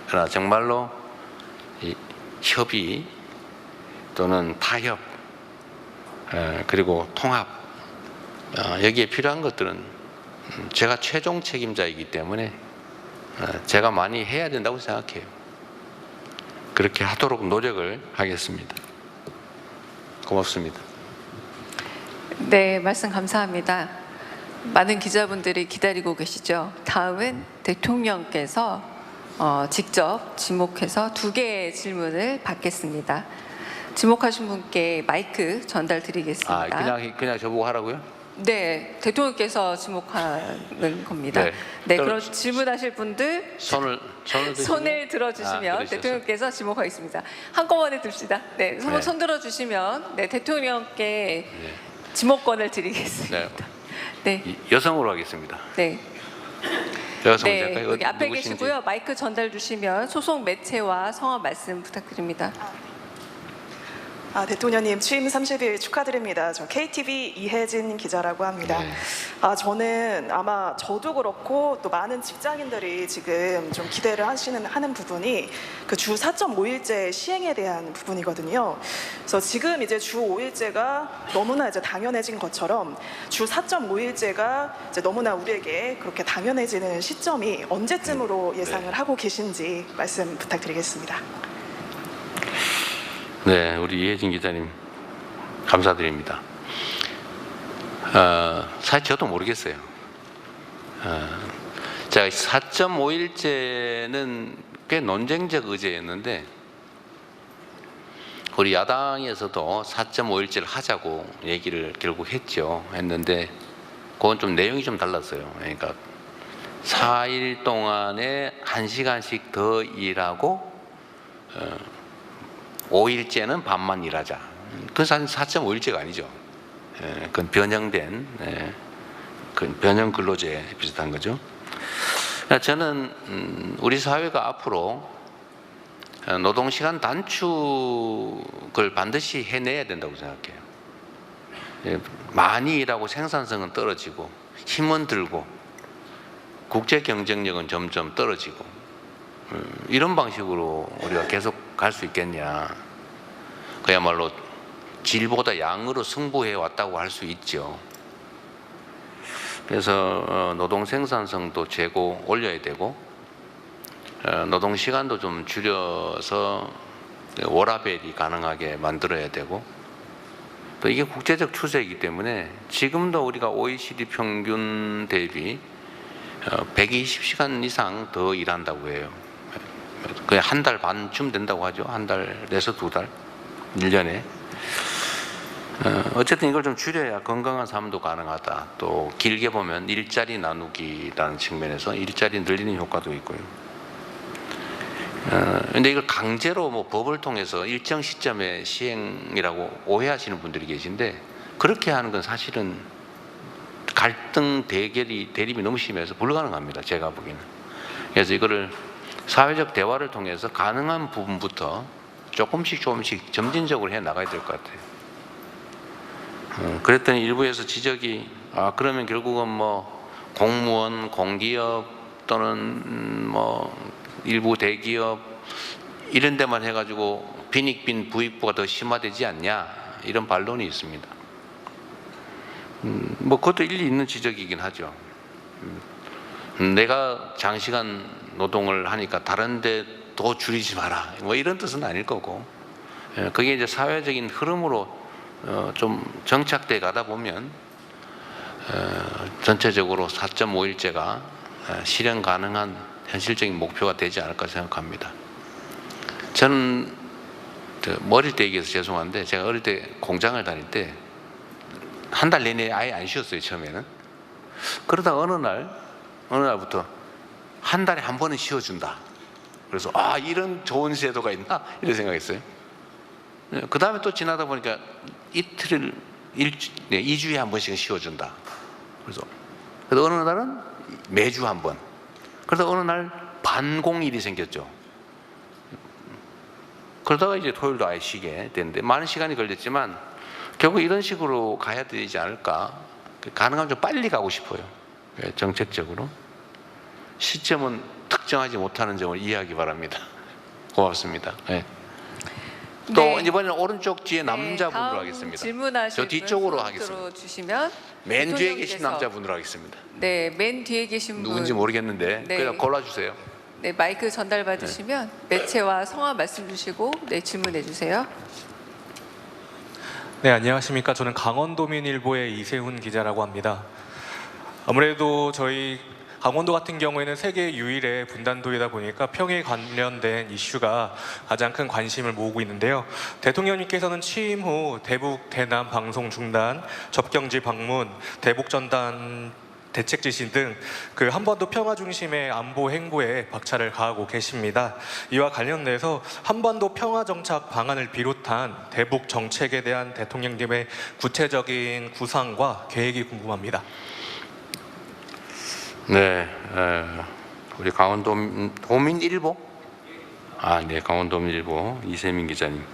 그러나 정말로 이 협의 또는 타협 그리고 통합 여기에 필요한 것들은 제가 최종 책임자이기 때문에 제가 많이 해야 된다고 생각해요. 그렇게 하도록 노력을 하겠습니다. 고맙습니다. 네, 말씀 감사합니다. 많은 기자분들이 기다리고 계시죠. 다음은 대통령께서 직접 지목해서 2개의 질문을 받겠습니다. 지목하신 분께 마이크 전달 드리겠습니다. 그냥 저보고 하라고요? 네, 대통령께서 지목하는 겁니다. 네. 네, 그럼 그럼 질문하실 분들 손을 드시면? 손을 들어주시면 그러셨어요. 대통령께서 지목하겠습니다. 한꺼번에 듭시다. 네, 네. 손 들어주시면 네, 대통령께 네. 지목권을 드리겠습니다. 네, 여성으로 하겠습니다. 네. 여성 네, 작가 여기 앞에 누구신지. 계시고요. 마이크 전달 주시면 소속 매체와 성함 말씀 부탁드립니다. 대통령님 취임 30일 축하드립니다. 저 KTV 이혜진 기자라고 합니다. 네. 저는 아마 저도 그렇고 또 많은 직장인들이 지금 좀 기대를 하는 부분이 그 주 4.5일제 시행에 대한 부분이거든요. 그래서 지금 이제 주 5일제가 너무나 이제 당연해진 것처럼 주 4.5일제가 이제 너무나 우리에게 그렇게 당연해지는 시점이 언제쯤으로 예상을 하고 계신지 말씀 부탁드리겠습니다. 네, 우리 이혜진 기자님 감사드립니다. 사실 저도 모르겠어요. 제가 4.5일제는 꽤 논쟁적 의제였는데 우리 야당에서도 4.5일제를 하자고 얘기를 결국 했는데 그건 좀 내용이 좀 달랐어요. 그러니까 4일 동안에 1시간씩 더 일하고 5일째는 밤만 일하자. 그건 사실 4.5일제가 아니죠. 그건 변형된, 그건 변형 근로제 비슷한 거죠. 저는 우리 사회가 앞으로 노동시간 단축을 반드시 해내야 된다고 생각해요. 많이 일하고 생산성은 떨어지고 힘은 들고 국제 경쟁력은 점점 떨어지고 이런 방식으로 우리가 계속 갈 수 있겠냐. 그야말로 질보다 양으로 승부해 왔다고 할 수 있죠. 그래서 노동 생산성도 재고 올려야 되고 노동 시간도 좀 줄여서 워라밸이 가능하게 만들어야 되고 또 이게 국제적 추세이기 때문에 지금도 우리가 OECD 평균 대비 120시간 이상 더 일한다고 해요. 그냥 한 달 반쯤 된다고 하죠. 한 달에서 두 달, 1년에. 어쨌든 이걸 좀 줄여야 건강한 삶도 가능하다. 또 길게 보면 일자리 나누기라는 측면에서 일자리 늘리는 효과도 있고요. 근데 이걸 강제로 뭐 법을 통해서 일정 시점에 시행이라고 오해하시는 분들이 계신데 그렇게 하는 건 사실은 갈등 대립이 너무 심해서 불가능합니다. 제가 보기에는. 그래서 이거를 사회적 대화를 통해서 가능한 부분부터 조금씩 점진적으로 해 나가야 될 것 같아요. 그랬더니 일부에서 지적이 그러면 결국은 뭐 공무원, 공기업 또는 뭐 일부 대기업 이런 데만 해가지고 빈익빈 부익부가 더 심화되지 않냐 이런 반론이 있습니다. 뭐 그것도 일리 있는 지적이긴 하죠. 내가 장시간 노동을 하니까 다른데 더 줄이지 마라 뭐 이런 뜻은 아닐 거고 그게 이제 사회적인 흐름으로 좀 정착돼 가다 보면 전체적으로 4.5일제가 실현 가능한 현실적인 목표가 되지 않을까 생각합니다. 저는 어릴 때 얘기해서 죄송한데 제가 어릴 때 공장을 다닐 때 한 달 내내 아예 안 쉬었어요. 처음에는. 그러다 어느 날부터 한 달에 한 번은 쉬어준다. 그래서 이런 좋은 제도가 있나 이런 생각했어요. 그 다음에 또 지나다 보니까 2주에 한 번씩은 쉬어준다. 그래서 어느 날은 매주 한 번. 그러다 어느 날 반공일이 생겼죠. 그러다가 이제 토요일도 아예 쉬게 됐는데 많은 시간이 걸렸지만 결국 이런 식으로 가야 되지 않을까. 가능하면 좀 빨리 가고 싶어요. 정책적으로. 시점은 특정하지 못하는 점을 이해하기 바랍니다. 고맙습니다. 네. 또 네. 이번에는 오른쪽 뒤에 남자분으로 다음 하겠습니다. 질문하실 저 뒤쪽으로 분 하겠습니다. 주시면 맨 뒤에 계신 대통령께서- 남자분으로 하겠습니다. 네, 맨 뒤에 계신 분 누군지 모르겠는데 네. 그냥 골라주세요. 네, 마이크 전달 받으시면 매체와 성함 말씀 주시고 네, 질문해 주세요. 네, 안녕하십니까. 저는 강원도민일보의 이세훈 기자라고 합니다. 아무래도 저희 강원도 같은 경우에는 세계 유일의 분단도이다 보니까 평에 관련된 이슈가 가장 큰 관심을 모으고 있는데요. 대통령님께서는 취임 후 대북, 대남 방송 중단, 접경지 방문, 대북 전단 대책 지시 등 그 한반도 평화 중심의 안보 행보에 박차를 가하고 계십니다. 이와 관련돼서 한반도 평화 정착 방안을 비롯한 대북 정책에 대한 대통령님의 구체적인 구상과 계획이 궁금합니다. 네, 우리 강원도 도민일보, 네, 강원도민일보 이세민 기자님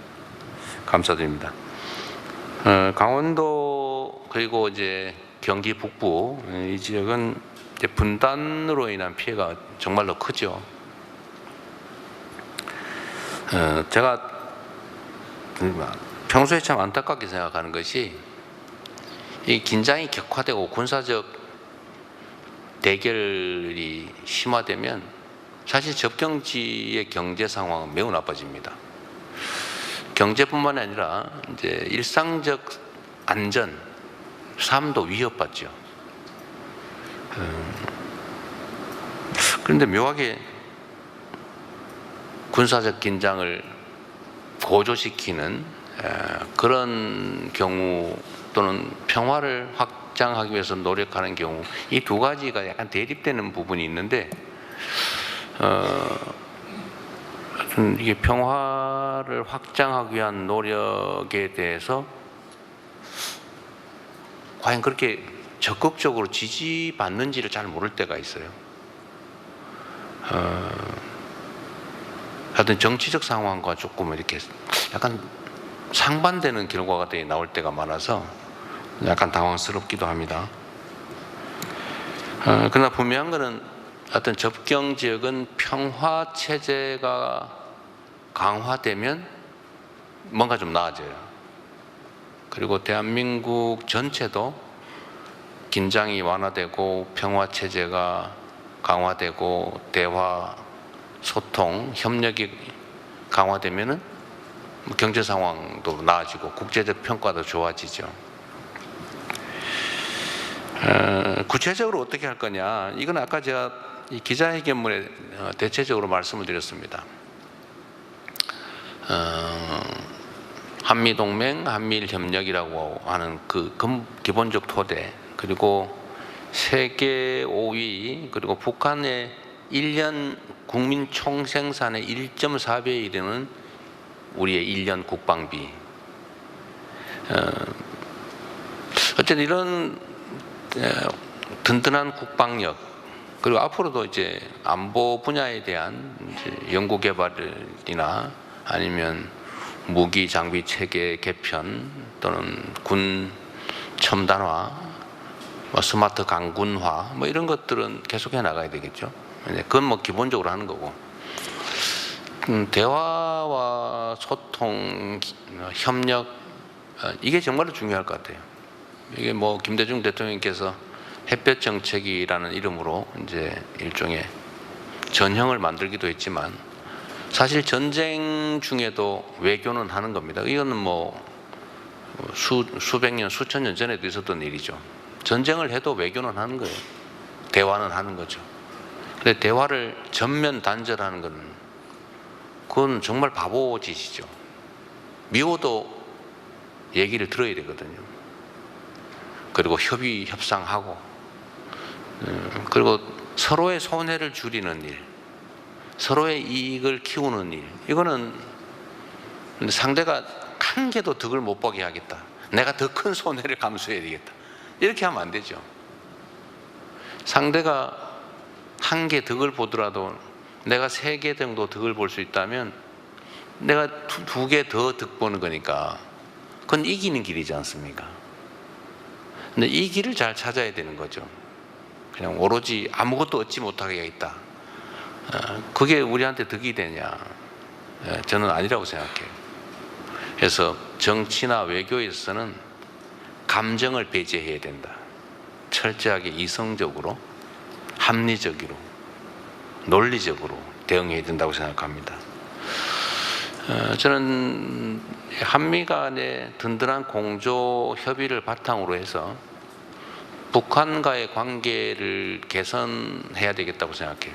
감사드립니다. 강원도 그리고 이제 경기 북부 이 지역은 이제 분단으로 인한 피해가 정말로 크죠. 제가 평소에 참 안타깝게 생각하는 것이 이 긴장이 격화되고 군사적 대결이 심화되면 사실 접경지의 경제 상황은 매우 나빠집니다. 경제뿐만 아니라 이제 일상적 안전, 삶도 위협받죠. 그런데 묘하게 군사적 긴장을 고조시키는 그런 경우 또는 평화를 확장하기 위해서 노력하는 경우 이 두 가지가 약간 대립되는 부분이 있는데 이게 평화를 확장하기 위한 노력에 대해서 과연 그렇게 적극적으로 지지받는지를 잘 모를 때가 있어요. 하여튼 정치적 상황과 조금 이렇게 약간 상반되는 결과가 나올 때가 많아서 약간 당황스럽기도 합니다. 그러나 분명한 것은 어떤 접경 지역은 평화 체제가 강화되면 뭔가 좀 나아져요. 그리고 대한민국 전체도 긴장이 완화되고 평화 체제가 강화되고 대화, 소통, 협력이 강화되면은 경제 상황도 나아지고 국제적 평가도 좋아지죠. 구체적으로 어떻게 할 거냐? 이건 아까 제가 이 기자회견문에 대체적으로 말씀을 드렸습니다. 한미동맹, 한미일협력이라고 하는 그 기본적 토대, 그리고 세계 5위, 그리고 북한의 1년 국민 총생산의 1.4배에 이르는 우리의 1년 국방비. 어쨌든 이런 든든한 국방력, 그리고 앞으로도 이제 안보 분야에 대한 이제 연구개발이나 아니면 무기 장비 체계 개편 또는 군 첨단화, 스마트 강군화 이런 것들은 계속해 나가야 되겠죠. 그건 기본적으로 하는 거고, 대화와 소통, 협력, 이게 정말로 중요할 것 같아요. 이게 김대중 대통령께서 햇볕 정책이라는 이름으로 이제 일종의 전형을 만들기도 했지만 사실 전쟁 중에도 외교는 하는 겁니다. 이거는 수백 년, 수천 년 전에도 있었던 일이죠. 전쟁을 해도 외교는 하는 거예요. 대화는 하는 거죠. 근데 대화를 전면 단절하는 건 그건 정말 바보짓이죠. 미워도 얘기를 들어야 되거든요. 그리고 협상하고, 그리고 서로의 손해를 줄이는 일, 서로의 이익을 키우는 일, 이거는 상대가 한 개도 득을 못 보게 하겠다, 내가 더 큰 손해를 감수해야 되겠다, 이렇게 하면 안 되죠. 상대가 한 개 득을 보더라도 내가 3개 정도 득을 볼 수 있다면 내가 2개 더 득 보는 거니까 그건 이기는 길이지 않습니까? 근데 이 길을 잘 찾아야 되는 거죠. 그냥 오로지 아무것도 얻지 못하게 하겠다, 그게 우리한테 득이 되냐? 저는 아니라고 생각해요. 그래서 정치나 외교에서는 감정을 배제해야 된다. 철저하게 이성적으로, 합리적으로, 논리적으로 대응해야 된다고 생각합니다. 저는 한미 간의 든든한 공조 협의를 바탕으로 해서 북한과의 관계를 개선해야 되겠다고 생각해요.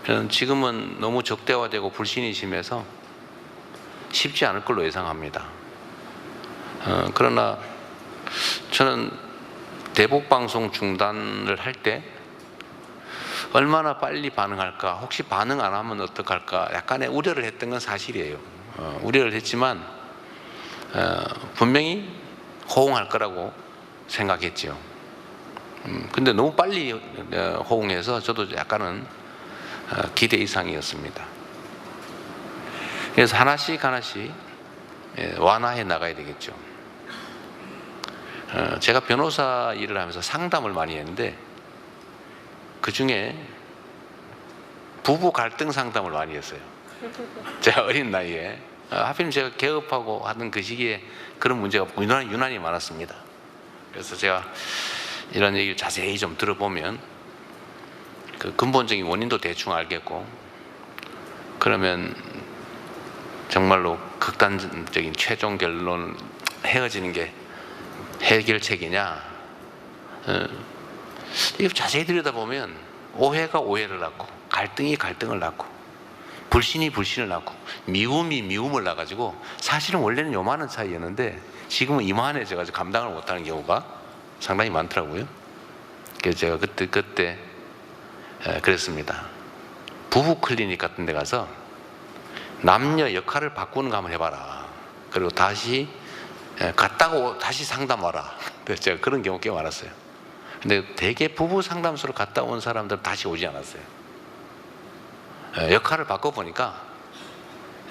저는 지금은 너무 적대화되고 불신이 심해서 쉽지 않을 걸로 예상합니다. 그러나 저는 대북 방송 중단을 할 때 얼마나 빨리 반응할까, 혹시 반응 안 하면 어떡할까 약간의 우려를 했던 건 사실이에요. 우려를 했지만 분명히 호응할 거라고 생각했죠. 근데 너무 빨리 호응해서 저도 약간은 기대 이상이었습니다. 그래서 하나씩 완화해 나가야 되겠죠. 제가 변호사 일을 하면서 상담을 많이 했는데 그 중에 부부 갈등 상담을 많이 했어요. 제가 어린 나이에 하필 제가 개업하고 하던 그 시기에 그런 문제가 유난히 많았습니다. 그래서 제가 이런 얘기를 자세히 좀 들어보면 그 근본적인 원인도 대충 알겠고, 그러면 정말로 극단적인 최종 결론 헤어지는 게 해결책이냐, 이거 자세히 들여다보면 오해가 오해를 낳고 갈등이 갈등을 낳고 불신이 불신을 낳고 미움이 미움을 낳아가지고 사실은 원래는 요만한 차이였는데 지금은 이만해져가지고 감당을 못하는 경우가 상당히 많더라고요. 그래서 제가 그때 그랬습니다. 부부 클리닉 같은 데 가서 남녀 역할을 바꾸는 거 한번 해봐라. 그리고 다시 갔다고 다시 상담하라. 그래서 제가 그런 경우 꽤 많았어요. 근데 대개 부부 상담소를 갔다 온 사람들은 다시 오지 않았어요. 역할을 바꿔보니까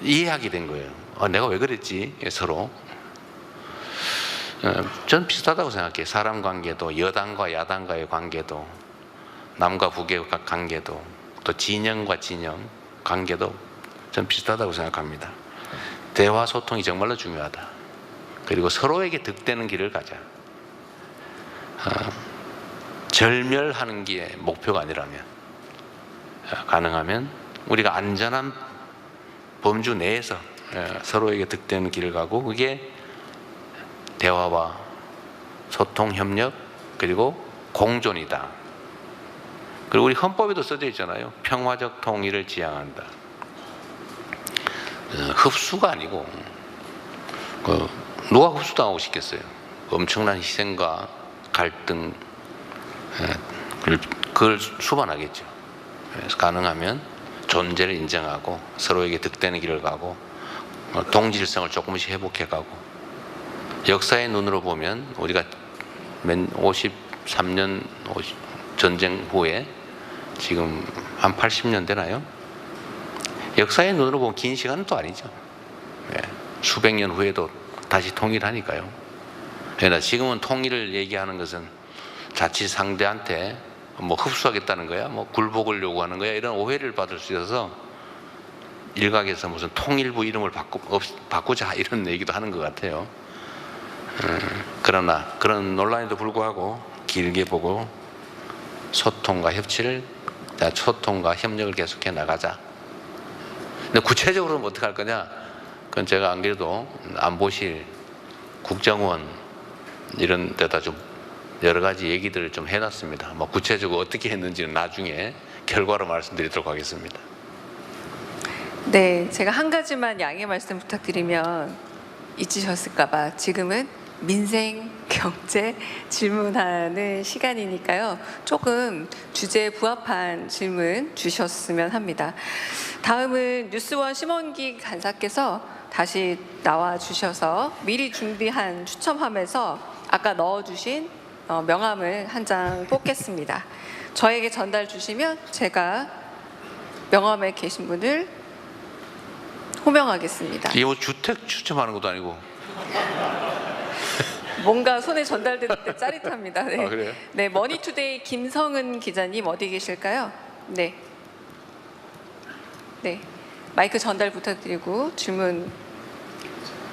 이해하게 된 거예요. 내가 왜 그랬지? 서로. 전 비슷하다고 생각해요. 사람 관계도, 여당과 야당과의 관계도, 남과 북의 관계도, 또 진영과 진영 관계도 전 비슷하다고 생각합니다. 대화 소통이 정말로 중요하다. 그리고 서로에게 득되는 길을 가자. 절멸하는 게 목표가 아니라면, 가능하면 우리가 안전한 범주 내에서 서로에게 득되는 길을 가고, 그게 대화와 소통, 협력, 그리고 공존이다. 그리고 우리 헌법에도 써져 있잖아요. 평화적 통일을 지향한다. 흡수가 아니고, 누가 흡수당하고 싶겠어요? 엄청난 희생과 갈등, 그걸 수반하겠죠. 그래서 가능하면 존재를 인정하고 서로에게 득되는 길을 가고, 동질성을 조금씩 회복해가고, 역사의 눈으로 보면 우리가 53년 전쟁 후에 지금 한 80년 되나요? 역사의 눈으로 보면 긴 시간은 또 아니죠. 수백 년 후에도 다시 통일하니까요. 그러나 지금은 통일을 얘기하는 것은 자칫 상대한테 뭐 흡수하겠다는 거야, 뭐 굴복을 요구하는 거야, 이런 오해를 받을 수 있어서 일각에서 무슨 통일부 이름을 바꾸자 이런 얘기도 하는 것 같아요. 그러나 그런 논란에도 불구하고 길게 보고 소통과 협력을 계속해 나가자. 근데 구체적으로는 어떻게 할 거냐? 그건 제가 안 그래도 안보실, 국정원 이런 데다 좀 여러 가지 얘기들을 좀 해놨습니다. 뭐 구체적으로 어떻게 했는지는 나중에 결과로 말씀드리도록 하겠습니다. 네, 제가 한 가지만 양해 말씀 부탁드리면 잊으셨을까봐 지금은 민생, 경제 질문하는 시간이니까요. 조금 주제에 부합한 질문 주셨으면 합니다. 다음은 뉴스원 심원기 간사께서 다시 나와 주셔서 미리 준비한 추첨함에서 아까 넣어주신 명함을 한 장 뽑겠습니다. 저에게 전달 주시면 제가 명함에 계신 분을 호명하겠습니다. 이거 주택 추첨하는 것도 아니고. 뭔가 손에 전달될 때 짜릿합니다. 네. 아, 그래요? 네, 머니투데이 김성은 기자님 어디 계실까요? 네. 네. 마이크 전달 부탁드리고 질문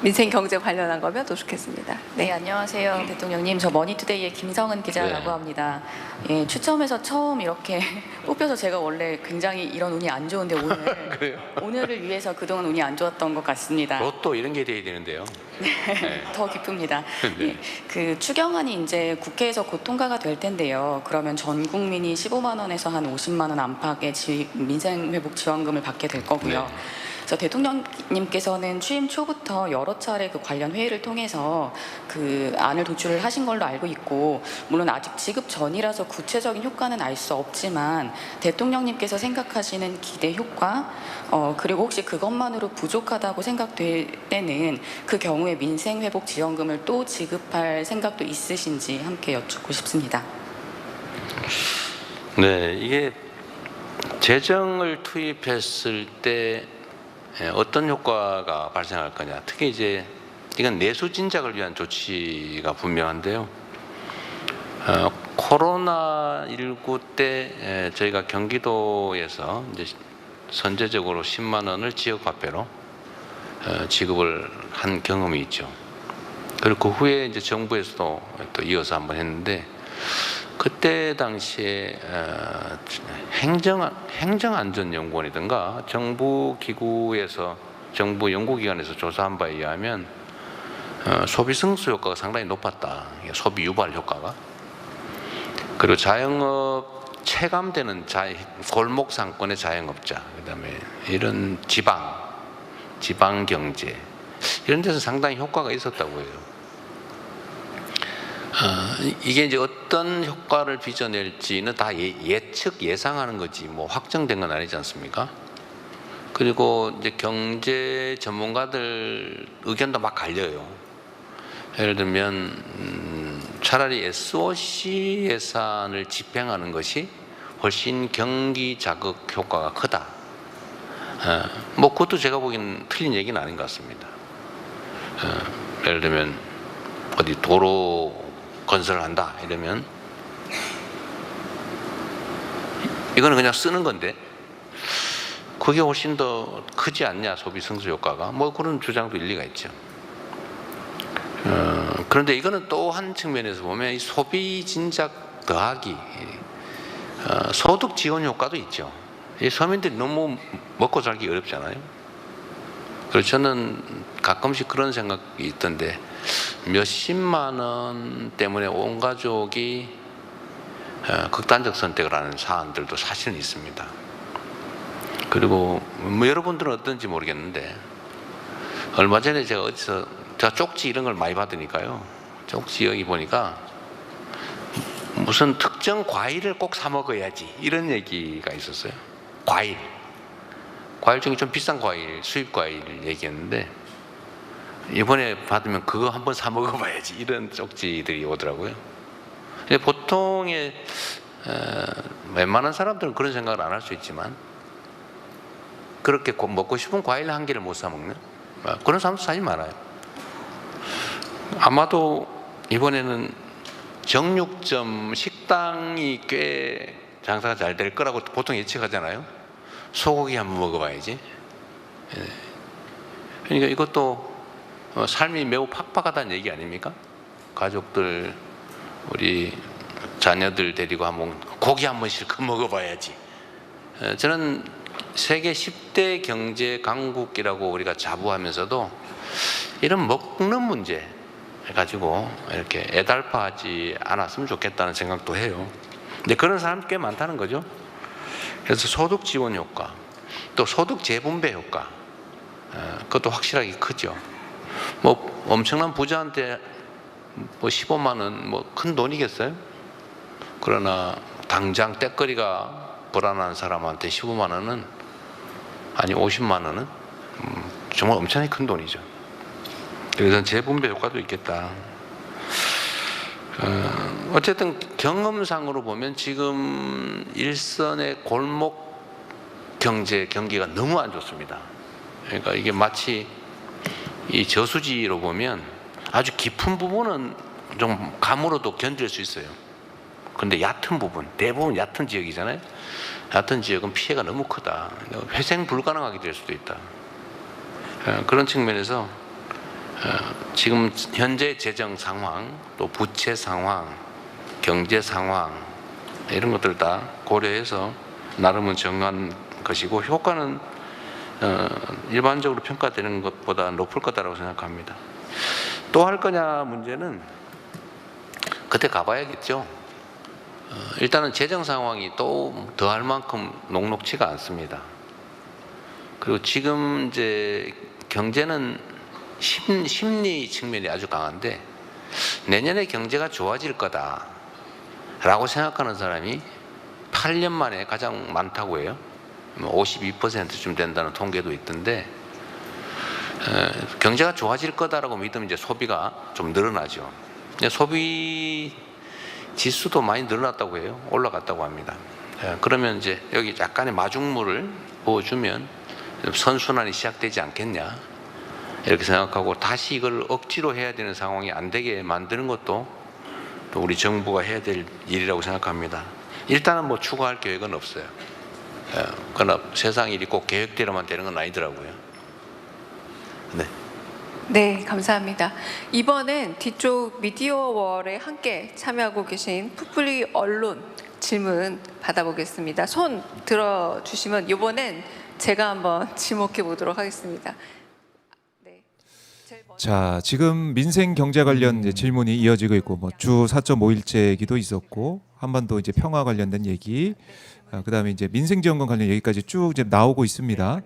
민생 경제 관련한 거면 더 좋겠습니다. 네, 안녕하세요. 대통령님. 저 머니투데이의 김성은 기자라고 네. 합니다. 예, 추첨해서 처음 이렇게 뽑혀서 제가 원래 굉장히 이런 운이 안 좋은데 오늘을 위해서 그동안 운이 안 좋았던 것 같습니다. 로또 이런 게 돼야 되는데요. 네. 더 기쁩니다. 네. 예, 그 추경안이 이제 국회에서 곧 통과가 될 텐데요. 그러면 전 국민이 15만 원에서 한 50만 원 안팎의 민생회복지원금을 받게 될 거고요. 네. 그래서 대통령님께서는 취임 초부터 여러 차례 그 관련 회의를 통해서 그 안을 도출을 하신 걸로 알고 있고, 물론 아직 지급 전이라서 구체적인 효과는 알 수 없지만 대통령님께서 생각하시는 기대 효과, 그리고 혹시 그것만으로 부족하다고 생각될 때는 그 경우에 민생회복지원금을 또 지급할 생각도 있으신지 함께 여쭙고 싶습니다. 네, 이게 재정을 투입했을 때 어떤 효과가 발생할 거냐. 특히 이제 이건 내수 진작을 위한 조치가 분명한데요. 코로나19 때 저희가 경기도에서 이제 선제적으로 10만 원을 지역 화폐로 지급을 한 경험이 있죠. 그리고 그 후에 이제 정부에서도 또 이어서 한번 했는데, 그때 당시에 행정안전연구원이든가 정부 기구에서, 정부 연구기관에서 조사한 바에 의하면 소비 승수 효과가 상당히 높았다. 소비 유발 효과가. 그리고 자영업 체감되는 골목 상권의 자영업자, 그다음에 이런 지방 경제, 이런 데서 상당히 효과가 있었다고 해요. 이게 이제 어떤 효과를 빚어낼지는 다 예측, 예상하는 거지 뭐 확정된 건 아니지 않습니까? 그리고 이제 경제 전문가들 의견도 막 갈려요. 예를 들면 차라리 SOC 예산을 집행하는 것이 훨씬 경기 자극 효과가 크다. 뭐 그것도 제가 보기엔 틀린 얘기는 아닌 것 같습니다. 예를 들면 어디 도로 건설을 한다 이러면 이거는 그냥 쓰는 건데 그게 훨씬 더 크지 않냐, 소비 승수 효과가. 뭐 그런 주장도 일리가 있죠. 그런데 이거는 또 한 측면에서 보면 이 소비 진작 더하기 소득 지원 효과도 있죠. 이 서민들이 너무 먹고 살기 어렵잖아요. 그래서 저는 가끔씩 그런 생각이 있던데, 몇십만 원 때문에 온 가족이 극단적 선택을 하는 사안들도 사실은 있습니다. 그리고 뭐 여러분들은 어떤지 모르겠는데, 얼마 전에 제가 쪽지 이런 걸 많이 받으니까요, 쪽지 여기 보니까 무슨 특정 과일을 꼭 사 먹어야지 이런 얘기가 있었어요. 과일 중에 좀 비싼 과일, 수입 과일 얘기했는데, 이번에 받으면 그거 한번 사 먹어봐야지 이런 쪽지들이 오더라고요. 보통의 웬만한 사람들은 그런 생각을 안 할 수 있지만, 그렇게 먹고 싶은 과일 한 개를 못 사 먹는 그런 사람도 사실 많아요. 아마도 이번에는 정육점, 식당이 꽤 장사가 잘 될 거라고 보통 예측하잖아요. 소고기 한번 먹어봐야지. 그러니까 이것도 삶이 매우 팍팍하다는 얘기 아닙니까? 가족들, 우리 자녀들 데리고 한번 고기 한번 실컷 먹어봐야지. 저는 세계 10대 경제 강국이라고 우리가 자부하면서도 이런 먹는 문제 가지고 이렇게 애달파하지 않았으면 좋겠다는 생각도 해요. 근데 그런 사람 꽤 많다는 거죠. 그래서 소득 지원 효과, 또 소득 재분배 효과, 그것도 확실하게 크죠. 뭐 엄청난 부자한테 뭐 15만 원 뭐 큰 돈이겠어요? 그러나 당장 떼거리가 불안한 사람한테 15만 원은, 아니 50만 원은 정말 엄청나게 큰 돈이죠. 그래서 재분배 효과도 있겠다. 어쨌든 경험상으로 보면 지금 일선의 골목 경기가 너무 안 좋습니다. 그러니까 이게 마치 이 저수지로 보면 아주 깊은 부분은 좀 감으로도 견딜 수 있어요. 그런데 얕은 부분, 대부분 얕은 지역이잖아요. 얕은 지역은 피해가 너무 크다. 회생 불가능하게 될 수도 있다. 그런 측면에서 지금 현재 재정 상황, 또 부채 상황, 경제 상황 이런 것들 다 고려해서 나름은 정한 것이고 효과는 일반적으로 평가되는 것보다 높을 거다라고 생각합니다. 또 할 거냐 문제는 그때 가봐야겠죠. 일단은 재정 상황이 또 더 할 만큼 녹록치가 않습니다. 그리고 지금 이제 경제는 심리 측면이 아주 강한데 내년에 경제가 좋아질 거다라고 생각하는 사람이 8년 만에 가장 많다고 해요. 52%쯤 된다는 통계도 있던데 경제가 좋아질 거다라고 믿으면 이제 소비가 좀 늘어나죠. 소비 지수도 많이 늘어났다고 해요. 올라갔다고 합니다. 그러면 이제 여기 약간의 마중물을 부어주면 선순환이 시작되지 않겠냐 이렇게 생각하고 다시 이걸 억지로 해야 되는 상황이 안 되게 만드는 것도 또 우리 정부가 해야 될 일이라고 생각합니다. 일단은 뭐 추가할 계획은 없어요. 그러나 세상 일이 꼭 계획대로만 되는 건 아니더라고요. 네. 네, 감사합니다. 이번엔 뒤쪽 미디어월에 함께 참여하고 계신 풋불리 언론 질문 받아보겠습니다. 손 들어주시면 이번엔 제가 한번 지목해 보도록 하겠습니다. 네. 제일 먼저 자, 지금 민생 경제 관련 이제 질문이 이어지고 있고 뭐 주 4.5일제 얘기도 있었고 한반도 이제 평화 관련된 얘기, 그다음에 이제 민생 지원금 관련 얘기까지 쭉 이제 나오고 있습니다.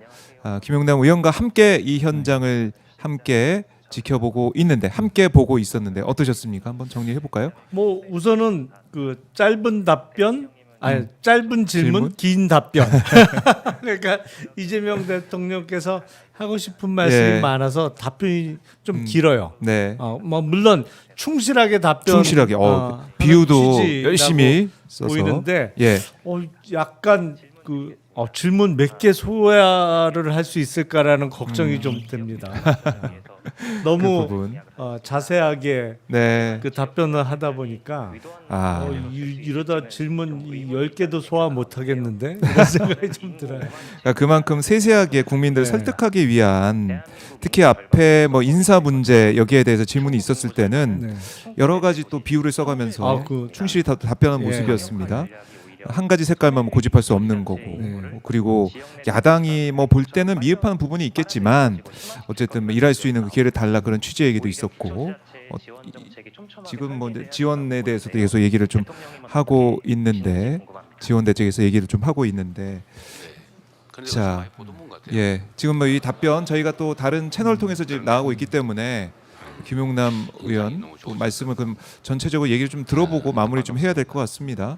김용남 의원과 함께 이 현장을 함께 지켜보고 있는데 함께 보고 있었는데 어떠셨습니까? 한번 정리해 볼까요? 뭐 우선은 그 짧은 답변, 아니 짧은 질문, 질문? 긴 답변. 그러니까 이재명 대통령께서 하고 싶은 말씀이 예. 많아서 답변이 좀 길어요. 네. 뭐 물론 충실하게 답변, 충실하게 하는 비유도 취지라고 열심히 써서 보이는데 예. 약간 그 질문 몇 개 소화를 할 수 있을까라는 걱정이 좀 됩니다. 그 너무 부분. 자세하게 네. 그 답변을 하다 보니까 이러다 질문 10개도 소화 못 하겠는데 이런 생각이 좀 들어요. 그러니까 그만큼 세세하게 국민들을 네. 설득하기 위한 특히 앞에 뭐 인사 문제 여기에 대해서 질문이 있었을 때는 네. 여러 가지 또 비유를 써가면서 충실히 답변한 예. 모습이었습니다. 한 가지 색깔만 뭐 고집할 수 없는 거고 그리고 야당이 뭐 볼 때는 미흡한 부분이 있겠지만 어쨌든 뭐 일할 수 있는 그 기회를 달라 그런 취지의 얘기도 있었고 지금 뭐 이제 지원에 대해서도 계속 얘기를 좀 하고 있는데 지원 대책에서 얘기를 좀 하고 있는데 자, 예, 지금 뭐 이 답변 저희가 또 다른 채널 통해서 지금 나가고 있기 때문에 김용남 의원 또 말씀을 그럼 전체적으로 얘기를 좀 들어보고 마무리 좀 해야 될 것 같습니다.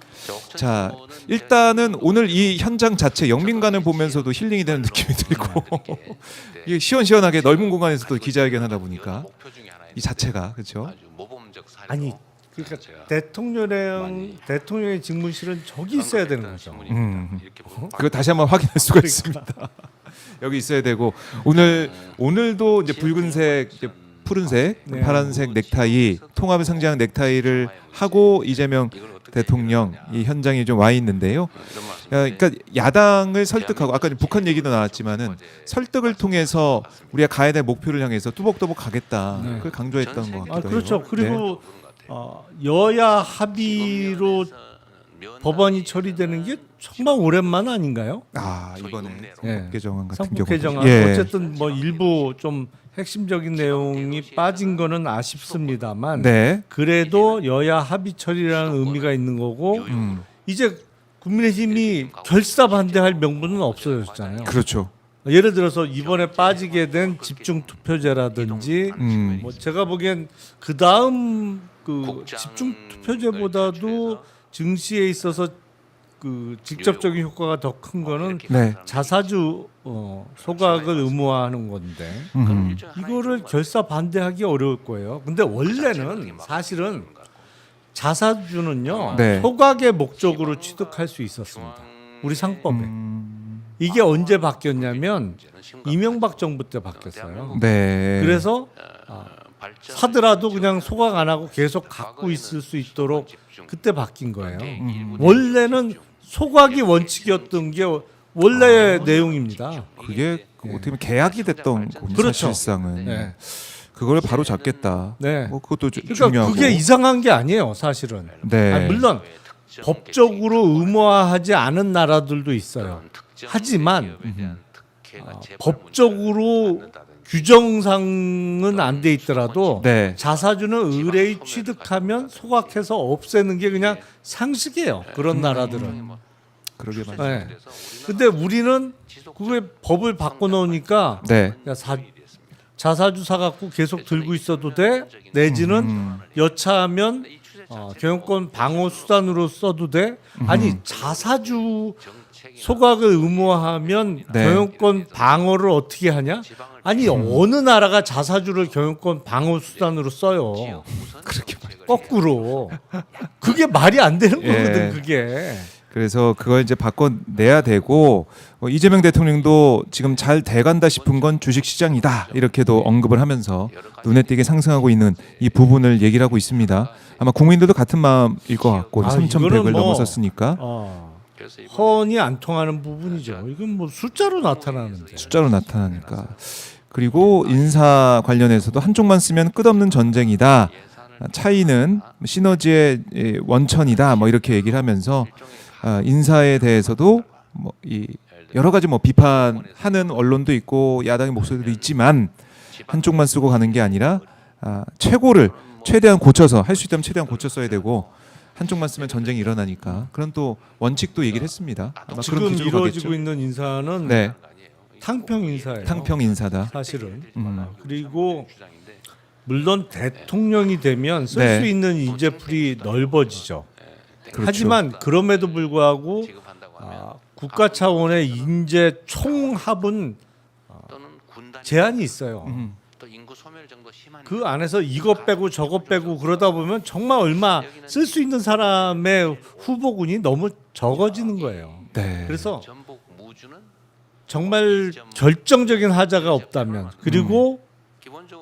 자, 일단은 오늘 이 현장 자체 영민관을 보면서도 힐링이 되는 느낌이 들고 이게 시원시원하게 넓은 공간에서 또 기자회견 하다 보니까 이 자체가 그렇죠. 아니 그러니까 대통령의 직무실은 저기 있어야 되는 거죠. 그거 다시 한번 확인할 수가 있습니다. 여기 있어야 되고 오늘도 이제 붉은색 이제 푸른색, 네. 파란색 넥타이, 통합을 상징하는 넥타이를 하고 이재명 대통령 이 현장에 좀 와 있는데요. 그러니까 야당을 설득하고 아까 북한 얘기도 나왔지만은 설득을 통해서 우리가 가야 될 목표를 향해서 뚜벅뚜벅 가겠다. 네. 그걸 강조했던 것 같기도 해요. 그렇죠. 네. 그리고 여야 합의로 법안이 처리되는 게 정말 오랜만 아닌가요? 이번에 예. 성폭 개정안 같은 성폭 경우 개정안 어쨌든 뭐 일부 좀 핵심적인 내용이 빠진 거는 아쉽습니다만 네. 그래도 여야 합의 처리라는 의미가 있는 거고 이제 국민의힘이 결사 반대할 명분은 없어졌잖아요. 그렇죠. 예를 들어서 이번에 빠지게 된 집중 투표제라든지 뭐 제가 보기엔 그 다음 그 집중 투표제보다도 증시에 있어서 그 직접적인 효과가 더 큰 거는 네. 자사주 소각을 의무화하는 건데 이거를 결사 반대하기 어려울 거예요. 근데 원래는 사실은 자사주는요 네. 소각의 목적으로 취득할 수 있었습니다. 우리 상법에. 이게 언제 바뀌었냐면 이명박 정부 때 바뀌었어요. 네. 그래서 사더라도 그냥 소각 안 하고 계속 갖고 있을 수 있도록 그때 바뀐 거예요. 원래는 소각이 원칙이었던 게 원래의 내용입니다. 그게 어떻게 보면 계약이 됐던 거군요. 그렇죠. 사실상은. 네. 그걸 바로 잡겠다. 네. 뭐 그것도 그러니까 중요하고. 그게 이상한 게 아니에요, 사실은. 네. 아니, 물론 법적으로 의무화하지 않은 나라들도 있어요. 하지만 법적으로 규정상은 안 돼 있더라도 네. 자사주는 의뢰의 취득하면 소각해서 없애는 게 그냥 상식이에요. 그런 나라들은. 그러게 말이에요. 네. 근데 우리는 그게 법을 바꿔 놓으니까 네. 야, 자사주 사갖고 계속 들고 있어도 돼? 내지는 여차하면 경영권 방어 수단으로 써도 돼? 아니 자사주 소각을 의무화하면 네. 경영권 방어를 어떻게 하냐? 아니 어느 나라가 자사주를 경영권 방어 수단으로 써요? 그렇게 말이에요. 거꾸로 그게 말이 안 되는 예. 거거든 그게. 그래서 그걸 이제 바꿔내야 되고 이재명 대통령도 지금 잘 돼간다 싶은 건 주식시장이다 이렇게도 언급을 하면서 눈에 띄게 상승하고 있는 이 부분을 얘기를 하고 있습니다. 아마 국민들도 같은 마음일 것 같고 3,100을 이거는 뭐, 넘어섰으니까 헌이 안 통하는 부분이죠. 이건 뭐 숫자로 나타나는데. 숫자로 나타나니까. 그리고 인사 관련해서도 한쪽만 쓰면 끝없는 전쟁이다. 차이는 시너지의 원천이다. 뭐 이렇게 얘기를 하면서 인사에 대해서도 뭐 이 여러 가지 뭐 비판하는 언론도 있고 야당의 목소리도 있지만 한쪽만 쓰고 가는 게 아니라 최고를 최대한 고쳐서 할 수 있다면 최대한 고쳐 써야 되고 한쪽만 쓰면 전쟁이 일어나니까 그런 또 원칙도 얘기를 했습니다. 아마 그런 지금 기조로 이루어지고 가겠죠. 있는 인사는 네, 탕평 인사예요. 탕평 인사다. 사실은. 그리고 물론 대통령이 되면 쓸 수 네. 있는 인재풀이 넓어지죠. 그렇죠. 하지만 그럼에도 불구하고 국가 차원의 인재 총합은 제한이 있어요. 그 안에서 이것 빼고 저것 빼고 그러다 보면 정말 얼마 쓸 수 있는 사람의 후보군이 너무 적어지는 거예요. 네. 그래서 정말 결정적인 하자가 없다면 그리고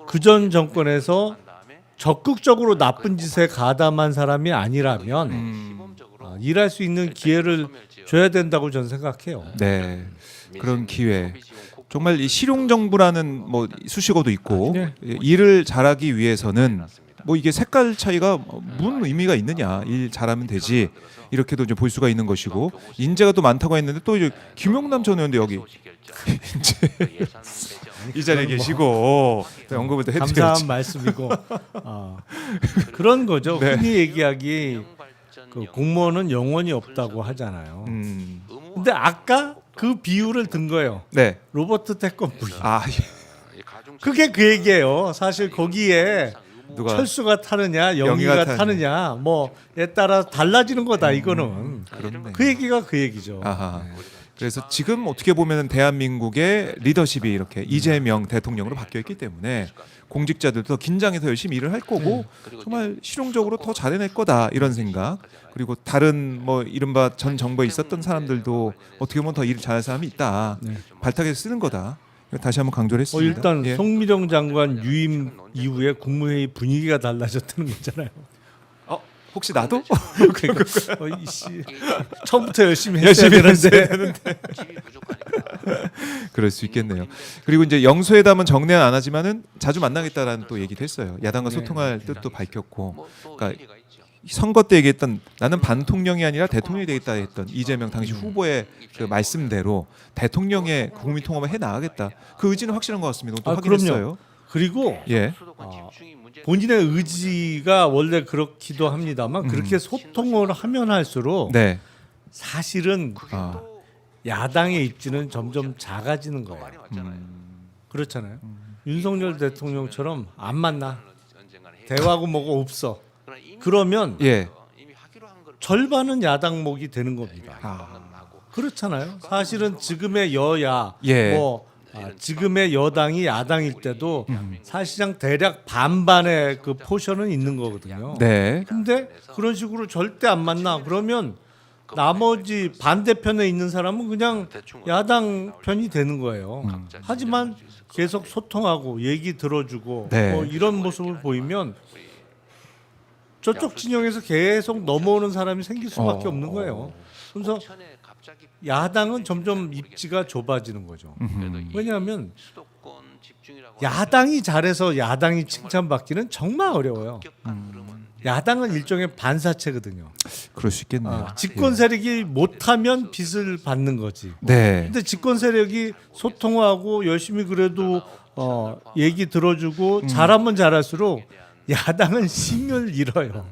그전 정권에서 적극적으로 나쁜 짓에 가담한 사람이 아니라면 일할 수 있는 기회를 줘야 된다고 저는 생각해요. 네. 그런 기회. 정말 이 실용 정부라는 뭐 수식어도 있고 네. 일을 잘하기 위해서는 뭐 이게 색깔 차이가 무슨 의미가 있느냐. 일 잘하면 되지. 이렇게도 이제 볼 수가 있는 것이고 인재가 또 많다고 했는데 또 이제 김용남 전 의원도 여기 이제 이 자리에 계시고 또 언급을 또 감사한 해드려야지. 말씀이고 그런 거죠. 네. 흔히 얘기하기 그 공무원은 영원히 없다고 하잖아요. 근데 아까 그 비유를 든 거예요. 네. 로버트 태권브이. 아 그게 그 얘기예요. 사실 거기에 누가 철수가 타느냐 영희가 영희가 타느냐 뭐에 따라 달라지는 거다 이거는. 그렇네. 그 얘기가 그 얘기죠. 아하. 그래서 지금 어떻게 보면 대한민국의 리더십이 이렇게 이재명 대통령으로 바뀌어 있기 때문에 공직자들도 더 긴장해서 열심히 일을 할 거고 정말 실용적으로 더 잘해낼 거다 이런 생각. 그리고 다른 뭐 이른바 전 정부에 있었던 사람들도 어떻게 보면 더 일을 잘할 사람이 있다. 발탁해서 쓰는 거다. 다시 한번 강조를 했습니다. 일단 예. 송미령 장관 유임 이후에 국무회의 분위기가 달라졌다는 거잖아요. 혹시 나도? 이씨, 처음부터 열심히 했어야 되는데. 그럴 수 있겠네요. 그리고 이제 영수회담은 정례는 안 하지만은 자주 만나겠다라는 또 얘기도 했어요. 야당과 소통할 뜻도 밝혔고, 그러니까 선거 때 얘기했던 나는 반통령이 아니라 대통령이 되겠다 했던 이재명 당시 후보의 그 말씀대로 대통령의 국민 통합을 해 나가겠다. 그 의지는 확실한 것 같습니다. 또 확인했어요. 그럼요. 그리고 예. 본인의 의지가 원래 그렇기도 합니다만 그렇게 소통을 하면 할수록 네. 사실은 아, 야당의 입지는 점점 작아지는 거예요. 그렇잖아요. 윤석열 대통령처럼 안 만나. 대화고 뭐고 없어. 그러면 예. 절반은 야당목이 되는 겁니다. 그렇잖아요. 사실은 지금의 여야, 예. 지금의 여당이 야당일 때도 사실상 대략 반반의 그 포션은 있는 거거든요. 네. 근데 그런 식으로 절대 안 만나. 그러면 나머지 반대편에 있는 사람은 그냥 야당 편이 되는 거예요. 하지만 계속 소통하고 얘기 들어주고 네. 뭐 이런 모습을 보이면 저쪽 진영에서 계속 넘어오는 사람이 생길 수밖에 없는 거예요. 그래서 야당은 점점 입지가 좁아지는 거죠. 왜냐하면 야당이 잘해서 야당이 칭찬받기는 정말 어려워요. 야당은 일종의 반사체거든요. 그럴 수 있겠네요. 집권 세력이 못하면 빚을 받는 거지. 네. 근데 집권 세력이 소통하고 열심히 그래도 얘기 들어주고 잘하면 잘할수록 야당은 힘을 잃어요.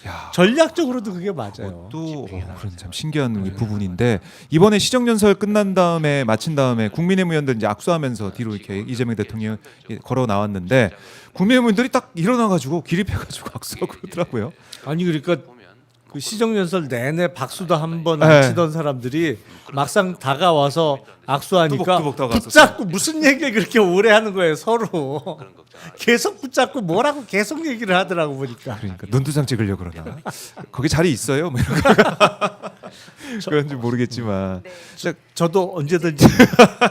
야. 전략적으로도 그게 맞아요. 또 그런 참 신기한 부분인데 이번에 시정연설 끝난 다음에 마친 다음에 국민의힘 의원들 이제 악수하면서 뒤로 이렇게 이재명 대통령 걸어 나왔는데 국민의힘 의원들이 딱 일어나가지고 기립해가지고 악수하고 그러더라고요. 아니 그러니까 그 시정연설 내내 박수도 한 번 네. 안 치던 사람들이 막상 다가와서 악수하니까 뚜벅뚜벅 다가왔었어요. 붙잡고 무슨 얘기를 그렇게 오래 하는 거예요 서로. 계속 붙잡고 뭐라고 계속 얘기를 하더라고 보니까. 그러니까 눈두장 찍으려고 그러나 거기 자리 있어요? 뭐 이런 거. 그런지 모르겠지만 저도 언제든지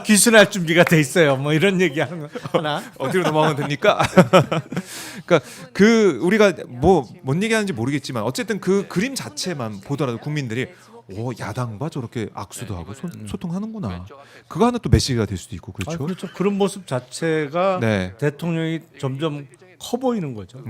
귀순할 준비가 돼 있어요. 뭐 이런 얘기 하는 거 하나. 어디로 넘어가면 됩니까? 그러니까 그 우리가 뭔 얘기하는지 모르겠지만 어쨌든 그 그림 자체만 보더라도 국민들이 오 야당과 저렇게 악수도 하고 소통하는구나. 그거 하나 또 메시지가 될 수도 있고 그렇죠. 그렇죠. 그런 모습 자체가 네. 대통령이 점점 커 보이는 거죠.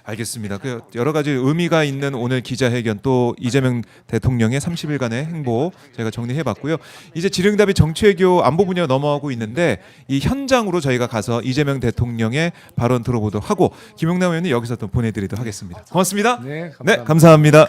알겠습니다. 그 여러 가지 의미가 있는 오늘 기자회견 또 이재명 대통령의 30일간의 행보 저희가 정리해봤고요. 이제 질의응답이 정치외교 안보 분야로 넘어가고 있는데 이 현장으로 저희가 가서 이재명 대통령의 발언 들어보도록 하고 김용남 의원님 여기서 또 보내드리도록 하겠습니다. 고맙습니다. 네, 네, 감사합니다.